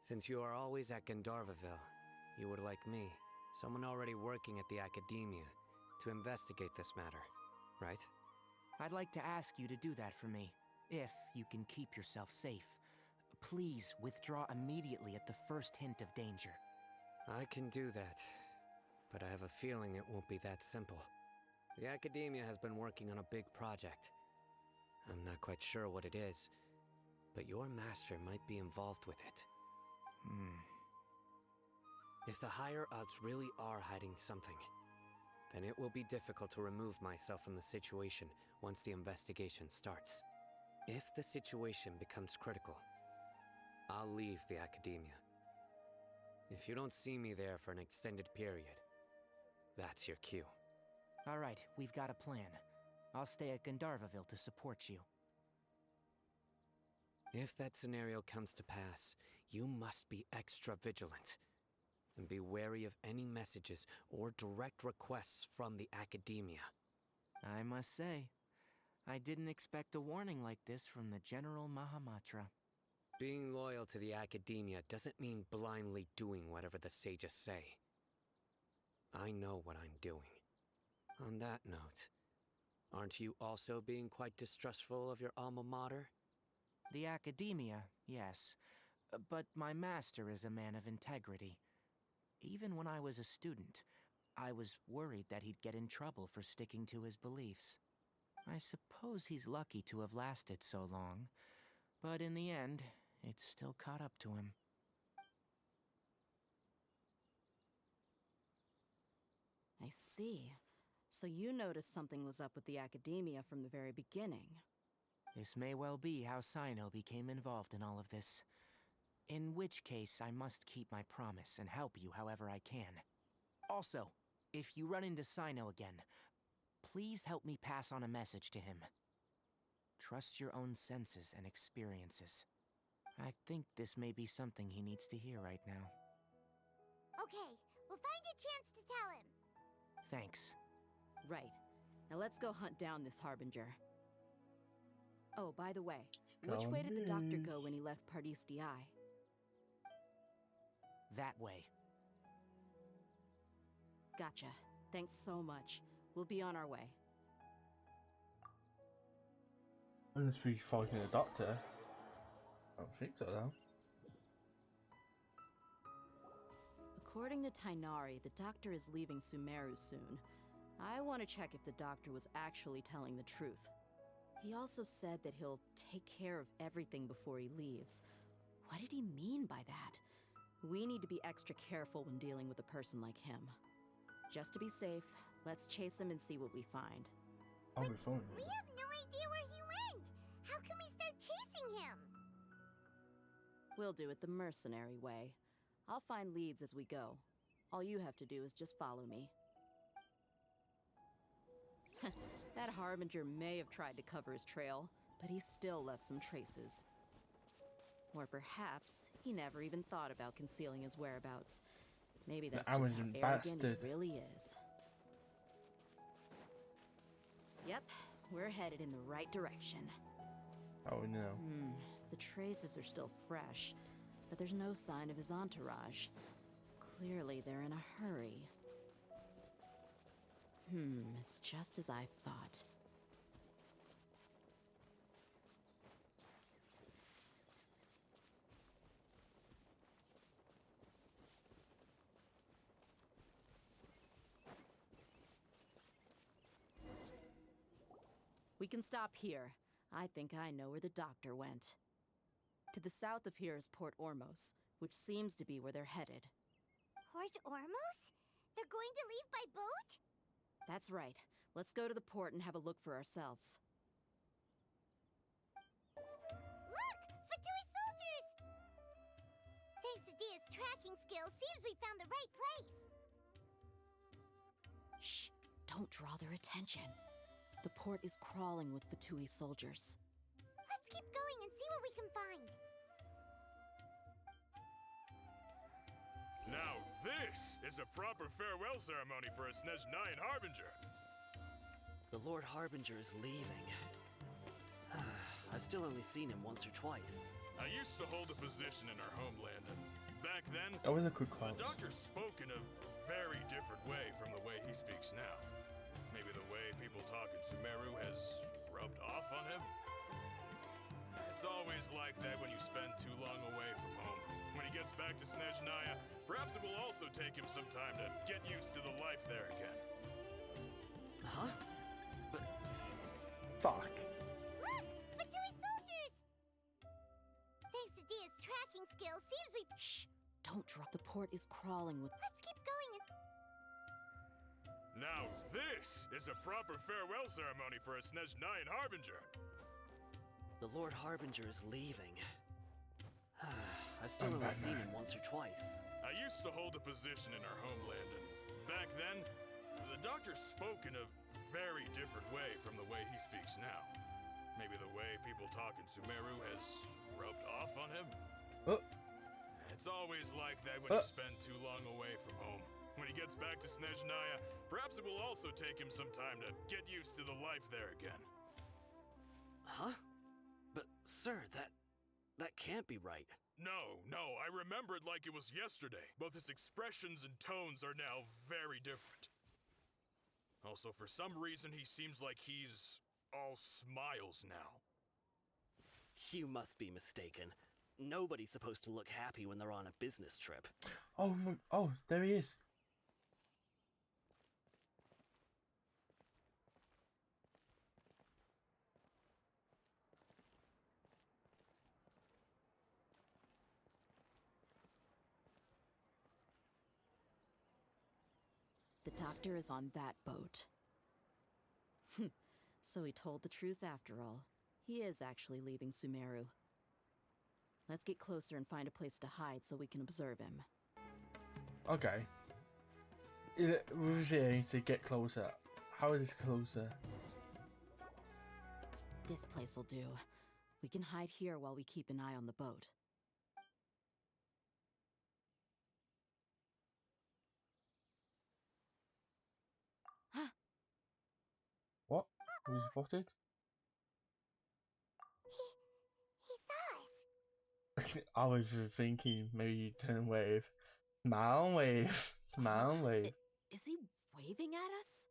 Since you are always at Gandharvaville, You would like me, someone already working at the academia, to investigate this matter, right? I'd like to ask you to do that for me, if you can keep yourself safe. Please withdraw immediately at the first hint of danger. I can do that, but I have a feeling it won't be that simple. The academia has been working on a big project. I'm not quite sure what it is, but your master might be involved with it. If the higher-ups really are hiding something, then it will be difficult to remove myself from the situation once the investigation starts. If the situation becomes critical, I'll leave the academia. If you don't see me there for an extended period, that's your cue. All right, we've got a plan. I'll stay at Gandharvaville to support you. If that scenario comes to pass, you must be extra vigilant. And be wary of any messages or direct requests from the academia. I must say, I didn't expect a warning like this from the General Mahamatra. Being loyal to the academia doesn't mean blindly doing whatever the sages say. I know what I'm doing. On that note, aren't you also being quite distrustful of your alma mater? The academia, yes. But my master is a man of integrity. Even when I was a student, I was worried that he'd get in trouble for sticking to his beliefs. I suppose he's lucky to have lasted so long, but in the end, it's still caught up to him. I see. So you noticed something was up with the academia from the very beginning. This may well be how Sino became involved in all of this. In which case, I must keep my promise and help you however I can. Also, if you run into Sino again, please help me pass on a message to him. Trust your own senses and experiences. I think this may be something he needs to hear right now. Okay, we'll find a chance to tell him. Thanks. Right. Now let's go hunt down this Harbinger. Oh, by the way, which way did the doctor go when he left Pardis Di? That way. Gotcha. Thanks so much. We'll be on our way. Unless we fighting a doctor. I don't think so, though. According to Tainari, the doctor is leaving Sumeru soon. I want to check if the doctor was actually telling the truth. He also said that he'll take care of everything before he leaves. What did he mean by that? We need to be extra careful when dealing with a person like him. Just to be safe, let's chase him and see what we find. I'll be fine. We have no idea where he went! How can we start chasing him? We'll do it the mercenary way. I'll find leads as we go. All you have to do is just follow me. That Harbinger may have tried to cover his trail, but he still left some traces. Or perhaps he never even thought about concealing his whereabouts. Maybe that's just how arrogant he really is. Yep, we're headed in the right direction. Oh no. The traces are still fresh, but there's no sign of his entourage. Clearly they're in a hurry. It's just as I thought. We can stop here. I think I know where the doctor went. To the south of here is Port Ormos, which seems to be where they're headed. Port Ormos? They're going to leave by boat? That's right. Let's go to the port and have a look for ourselves. Look! Fatui soldiers! Thanks to Dia's tracking skills, seems we found the right place. Shh! Don't draw their attention. The port is crawling with Fatui soldiers. Let's keep going and see what we can find. Now this is a proper farewell ceremony for a Snezhnayan Harbinger. The Lord Harbinger is leaving. I've still only seen him once or twice. I used to hold a position in our homeland, and back Back then, That was a good the quote. doctor spoke in a very different way from the way he speaks now. Maybe the way people talk in Sumeru has rubbed off on him? It's always like that when you spend too long away from home. When he gets back to Snezhnaya, perhaps it will also take him some time to get used to the life there again. Huh? But Fuck. Look! Fatui soldiers! Thanks to Dia's tracking skills, seems we... Shh! Don't drop. The port is crawling with... Let's keep going and... Now this is a proper farewell ceremony for a Snezhnayan Harbinger. the Lord Harbinger is leaving. I've still only seen him once or twice. I used to hold a position in our homeland, and back then, the doctor spoke in a very different way from the way he speaks now. Maybe the way people talk in Sumeru has rubbed off on him? It's always like that when you spend too long away from home. When he gets back to Snezhnaya, perhaps it will also take him some time to get used to the life there again. Huh? But, sir, that can't be right. No, I remember it like it was yesterday. Both his expressions and tones are now very different. Also, for some reason, he seems like he's all smiles now. You must be mistaken. Nobody's supposed to look happy when they're on a business trip. Oh, there he is. The doctor is on that boat. So he told the truth after all. He is actually leaving Sumeru. Let's get closer and find a place to hide so we can observe him. Okay. We're here to get closer. How is this closer? This place will do. We can hide here while we keep an eye on the boat. What? Was he spotted? He saw us. I was just thinking maybe you turn wave. Smile and wave. Smile and wave. Is he waving at us?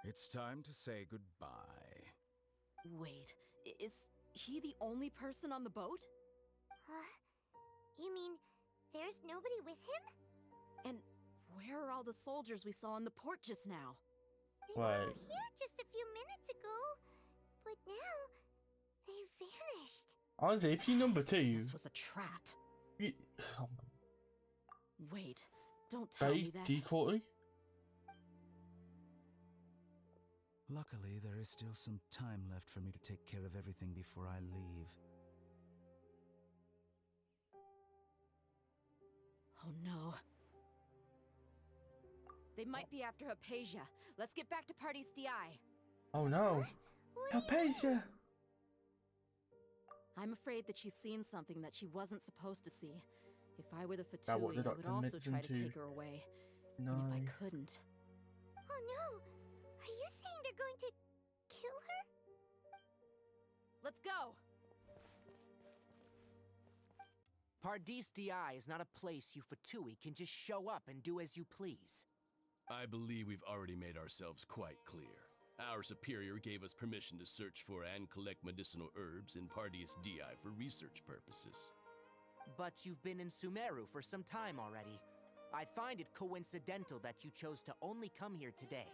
It's time to say goodbye. Wait, is he the only person on the boat? You mean there's nobody with him? And where are all the soldiers we saw in the port just now? They were all Wait. here just a few minutes ago, but now they vanished. Honestly, if you number two, This was a trap. you, Wait, don't tell me that. decoy. Luckily, there is still some time left for me to take care of everything before I leave. Oh no. They might be after Hypatia. Let's get back to Party's DI. Oh no. Hypatia. I'm afraid that she's seen something that she wasn't supposed to see. If I were the That what Fatui, the I would doctor also try to mentioned take too. her away. No. And if I couldn't... Oh no! Are you saying they're going to kill her? Let's go! Pardis DI is not a place you Fatui can just show up and do as you please. I believe we've already made ourselves quite clear. Our superior gave us permission to search for and collect medicinal herbs in Pardis DI for research purposes. But you've been in Sumeru for some time already. I find it coincidental that you chose to only come here today.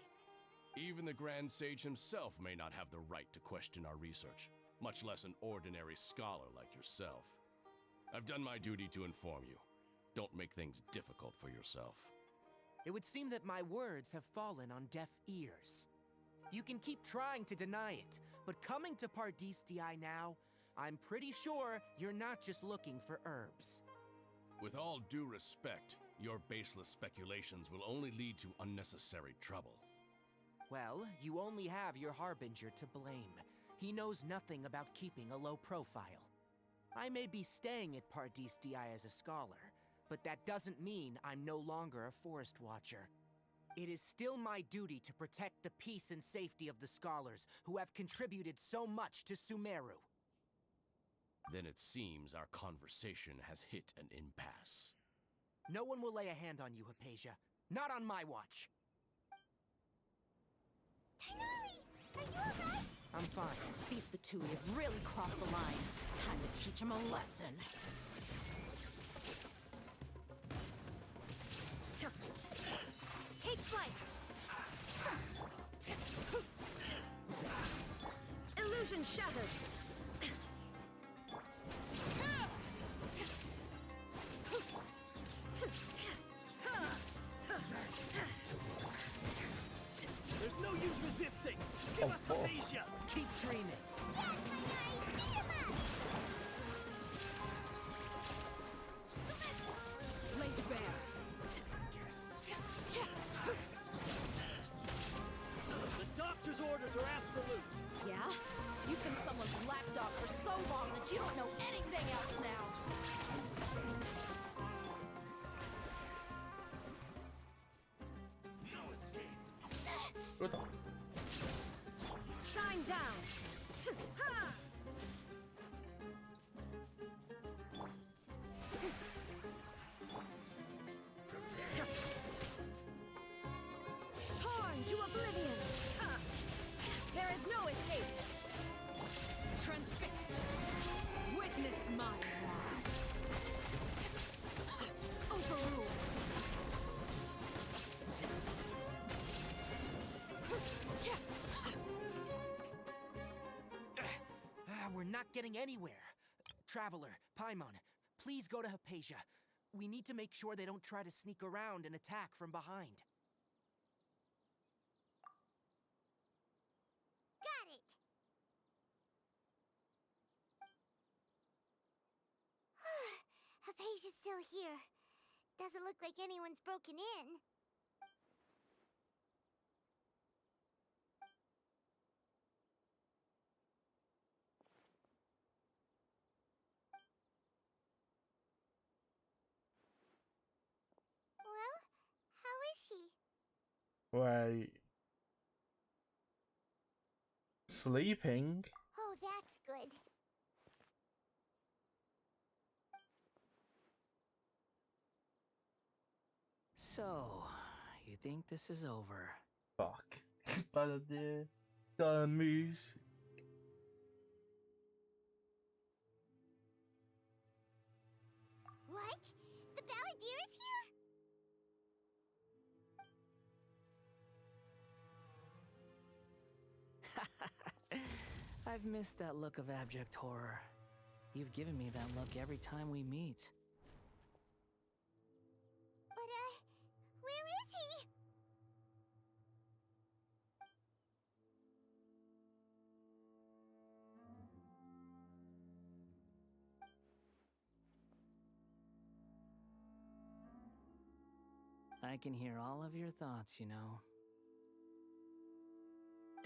Even the Grand Sage himself may not have the right to question our research, much less an ordinary scholar like yourself. I've done my duty to inform you. Don't make things difficult for yourself. It would seem that my words have fallen on deaf ears. You can keep trying to deny it, but coming to Pardis DI now, I'm pretty sure you're not just looking for herbs. With all due respect, your baseless speculations will only lead to unnecessary trouble. Well, you only have your Harbinger to blame. He knows nothing about keeping a low profile. I may be staying at Pardis DI as a scholar, but that doesn't mean I'm no longer a Forest Watcher. It is still my duty to protect the peace and safety of the scholars who have contributed so much to Sumeru. Then it seems our conversation has hit an impasse. No one will lay a hand on you, Hypatia. Not on my watch. Tighnari! Are you alright? I'm fine. These Fatui have really crossed the line. Time to teach them a lesson. Take flight! Illusion shattered! There's no use resisting! Give us Hypatia! Keep dreaming! Yes, Tighnari! Beat him up! Laid bare. The doctor's orders are absolute! Yeah? You've been someone's lapdog for so long that you don't know anything else now! What the? Shine down! Ha! Torn to oblivion! Ha! There is no escape! Transfixed! Witness my wrath! Overruled! We're not getting anywhere. Traveler, Paimon, please go to Hypatia. We need to make sure they don't try to sneak around and attack from behind. Got it! Hypatia's still here. Doesn't look like anyone's broken in. Well, how is she? Wait. Sleeping? Oh, that's good. So, you think this is over? Fuck. Balladeer. The moose. What? The Balladeer is here? I've missed that look of abject horror. You've given me that look every time we meet. But, where is he? I can hear all of your thoughts, you know.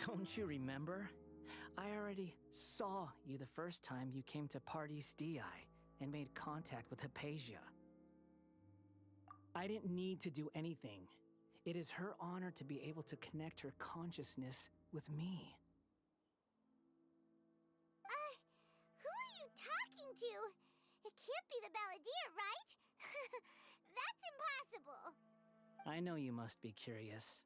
Don't you remember? I already saw you the first time you came to Party's DI and made contact with Hypatia. I didn't need to do anything. It is her honor to be able to connect her consciousness with me. Who are you talking to? It can't be the Balladeer, right? That's impossible. I know you must be curious.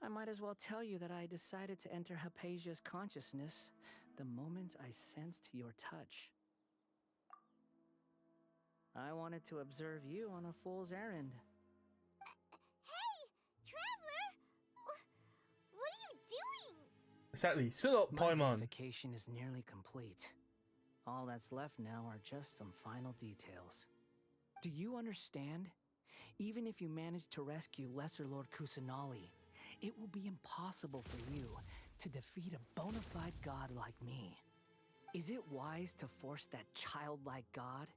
I might as well tell you that I decided to enter Hypatia's consciousness the moment I sensed your touch. I wanted to observe you on a fool's errand. Hey, Traveler! What are you doing? Exactly. Shut up, My Paimon. deification is nearly complete. All that's left now are just some final details. Do you understand? Even if you manage to rescue Lesser Lord Kusanali, it will be impossible for you to defeat a bona fide god like me. Is it wise to force that childlike god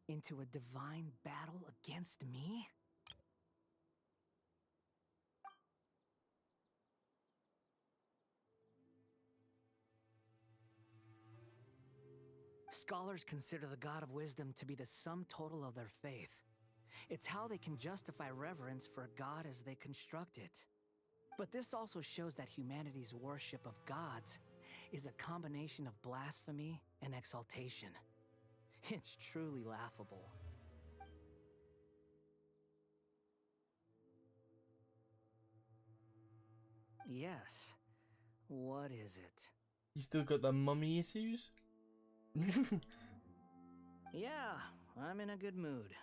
into a divine battle against me? Scholars consider the god of wisdom to be the sum total of their faith. It's how they can justify reverence for a god as they construct it. But this also shows that humanity's worship of gods is a combination of blasphemy and exaltation. It's truly laughable. Yes. What is it? You still got the mummy issues? Yeah, I'm in a good mood,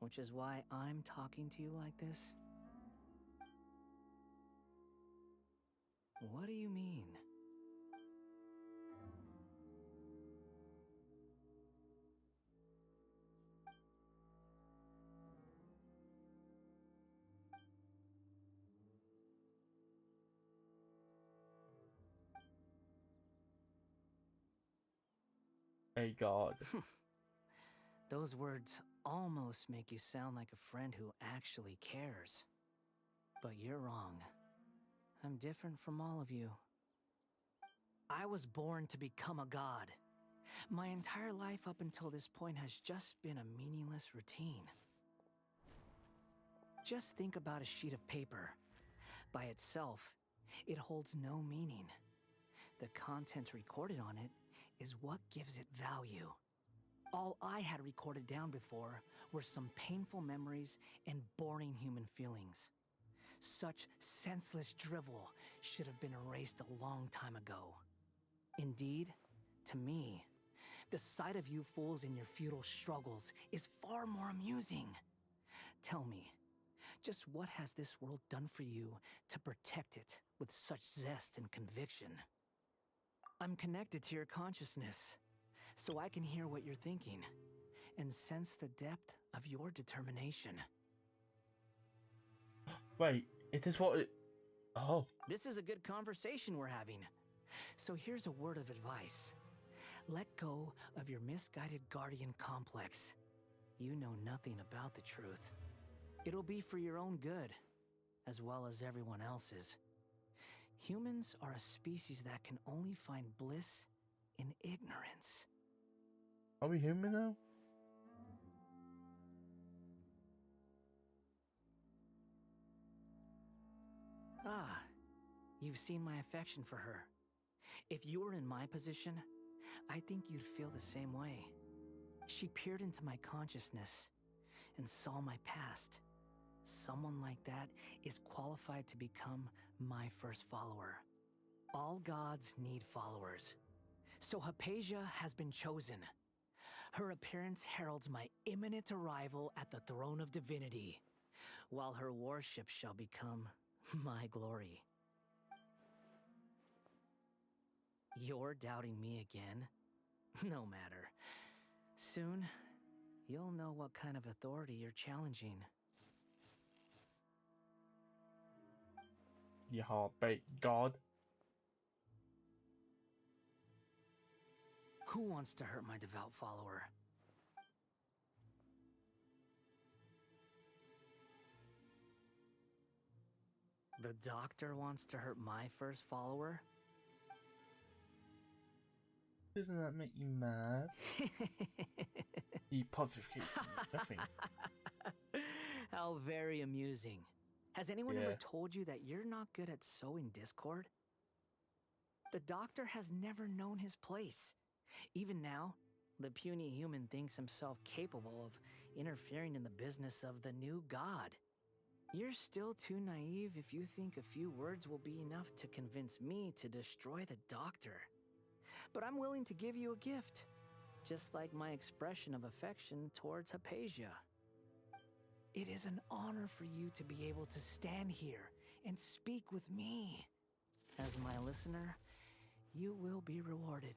which is why I'm talking to you like this. What do you mean? Hey God. Those words almost make you sound like a friend who actually cares. But you're wrong. I'm different from all of you. I was born to become a god. My entire life up until this point has just been a meaningless routine. Just think about a sheet of paper. By itself, it holds no meaning. The content recorded on it is what gives it value. All I had recorded down before were some painful memories and boring human feelings. Such senseless drivel should have been erased a long time ago. Indeed, to me, the sight of you fools in your futile struggles is far more amusing. Tell me, just what has this world done for you to protect it with such zest and conviction? I'm connected to your consciousness, so I can hear what you're thinking and sense the depth of your determination. Wait, it is what it... Oh. This is a good conversation we're having. So here's a word of advice. Let go of your misguided guardian complex. You know nothing about the truth. It'll be for your own good, as well as everyone else's. Humans are a species that can only find bliss in ignorance. Are we human now? Ah, you've seen my affection for her. If you were in my position, I think you'd feel the same way. She peered into my consciousness and saw my past. Someone like that is qualified to become my first follower. All gods need followers. So Hypatia has been chosen. Her appearance heralds my imminent arrival at the throne of divinity, while her worship shall become my glory. You're doubting me again? No matter. Soon, you'll know what kind of authority you're challenging. You heartbeat God. Who wants to hurt my devout follower? The doctor wants to hurt my first follower? Doesn't that make you mad? He pontificates nothing. How very amusing. Has anyone Yeah. ever told you that you're not good at sowing discord? The doctor has never known his place. Even now, the puny human thinks himself capable of interfering in the business of the new god. You're still too naive if you think a few words will be enough to convince me to destroy the doctor. But I'm willing to give you a gift, just like my expression of affection towards Hypatia. It is an honor for you to be able to stand here and speak with me. As my listener, you will be rewarded.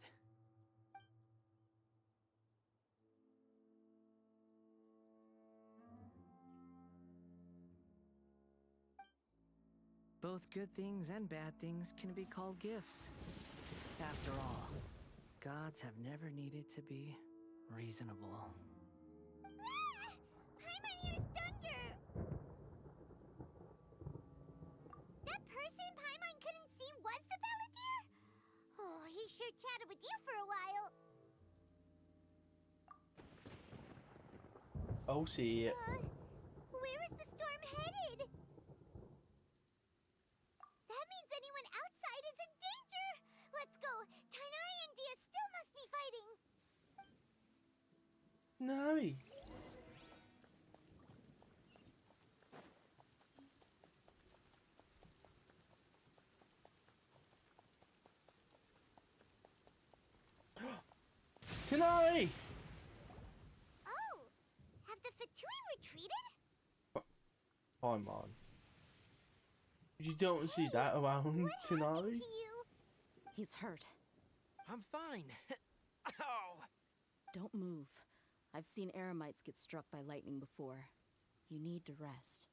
Both good things and bad things can be called gifts. After all, gods have never needed to be reasonable. Paimon hears thunder! That person Paimon couldn't see was the Palantir? Oh, he sure chatted with you for a while. Oh, see it. Where is the storm headed? That means anyone outside is in danger! Let's go! Tainari and Dia still must be fighting! Nari. Paimon. You don't see that around Tighnari? He's hurt. I'm fine. Ow! Don't move. I've seen eremites get struck by lightning before. You need to rest.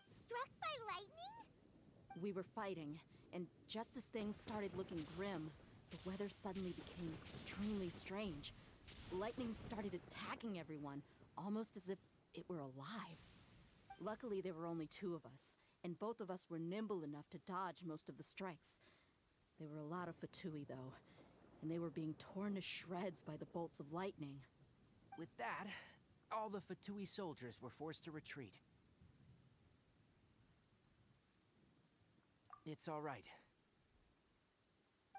Struck by lightning? We were fighting, and just as things started looking grim, the weather suddenly became extremely strange. Lightning started attacking everyone, almost as if it were alive. Luckily, there were only 2 of us, and both of us were nimble enough to dodge most of the strikes. There were a lot of Fatui, though, and they were being torn to shreds by the bolts of lightning. With that, all the Fatui soldiers were forced to retreat. It's all right.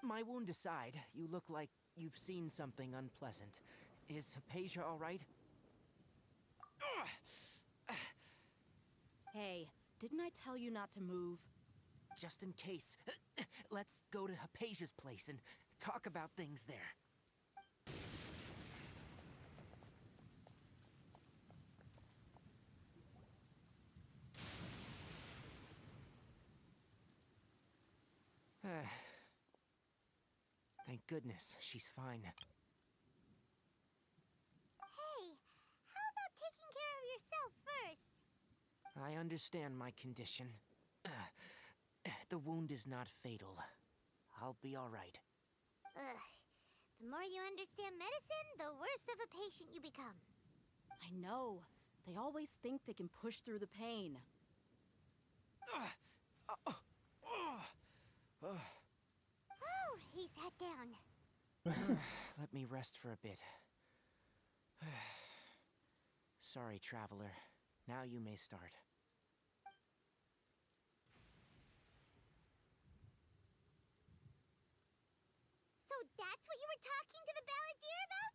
My wound aside, you look like you've seen something unpleasant. Is Hypatia all right? Hey, didn't I tell you not to move? Just in case. Let's go to Hypatia's place and talk about things there. Thank goodness, she's fine. Hey, how about taking care of yourself first? I understand my condition. The wound is not fatal. I'll be all right. Ugh. The more you understand medicine, the worse of a patient you become. I know. They always think they can push through the pain. Oh, he sat down. Let me rest for a bit. Sorry, traveler. Now you may start. So that's what you were talking to the balladeer about?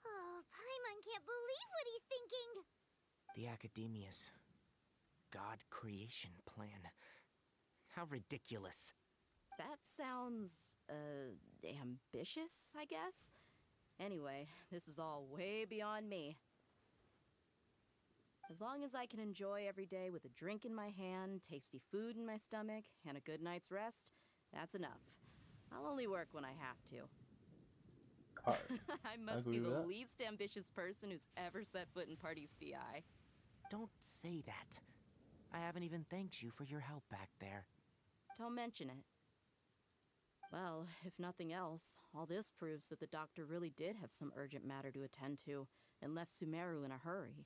Oh, Paimon can't believe what he's thinking. The Academia's God creation plan. How ridiculous. That sounds, ambitious, I guess? Anyway, this is all way beyond me. As long as I can enjoy every day with a drink in my hand, tasty food in my stomach, and a good night's rest, that's enough. I'll only work when I have to. I must be the least ambitious person who's ever set foot in Party's DI. Don't say that. I haven't even thanked you for your help back there. Don't mention it. Well, if nothing else, all this proves that the doctor really did have some urgent matter to attend to, and left Sumeru in a hurry.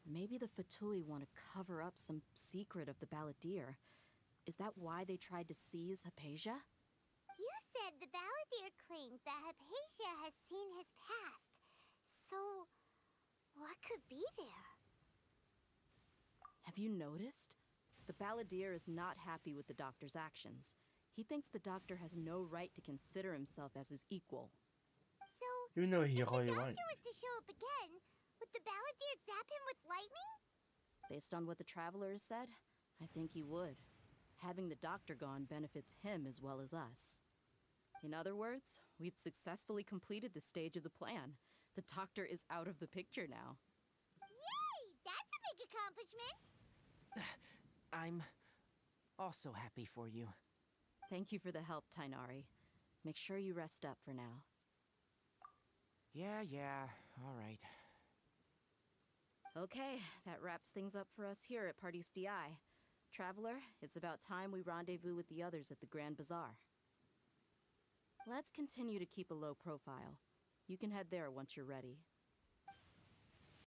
Maybe the Fatui want to cover up some secret of the balladeer. Is that why they tried to seize Hypatia? You said the balladeer claimed that Hypatia has seen his past. So, what could be there? Have you noticed? The balladeer is not happy with the doctor's actions. He thinks the doctor has no right to consider himself as his equal. So, You know he if the really doctor won't. was to show up again, would the balladeer zap him with lightning? Based on what the traveler has said, I think he would. Having the doctor gone benefits him as well as us. In other words, we've successfully completed this stage of the plan. The doctor is out of the picture now. Yay! That's a big accomplishment! I'm also happy for you. Thank you for the help, Tighnari. Make sure you rest up for now. Yeah, all right. Okay, that wraps things up for us here at Party's DI. Traveler, it's about time we rendezvous with the others at the Grand Bazaar. Let's continue to keep a low profile. You can head there once you're ready.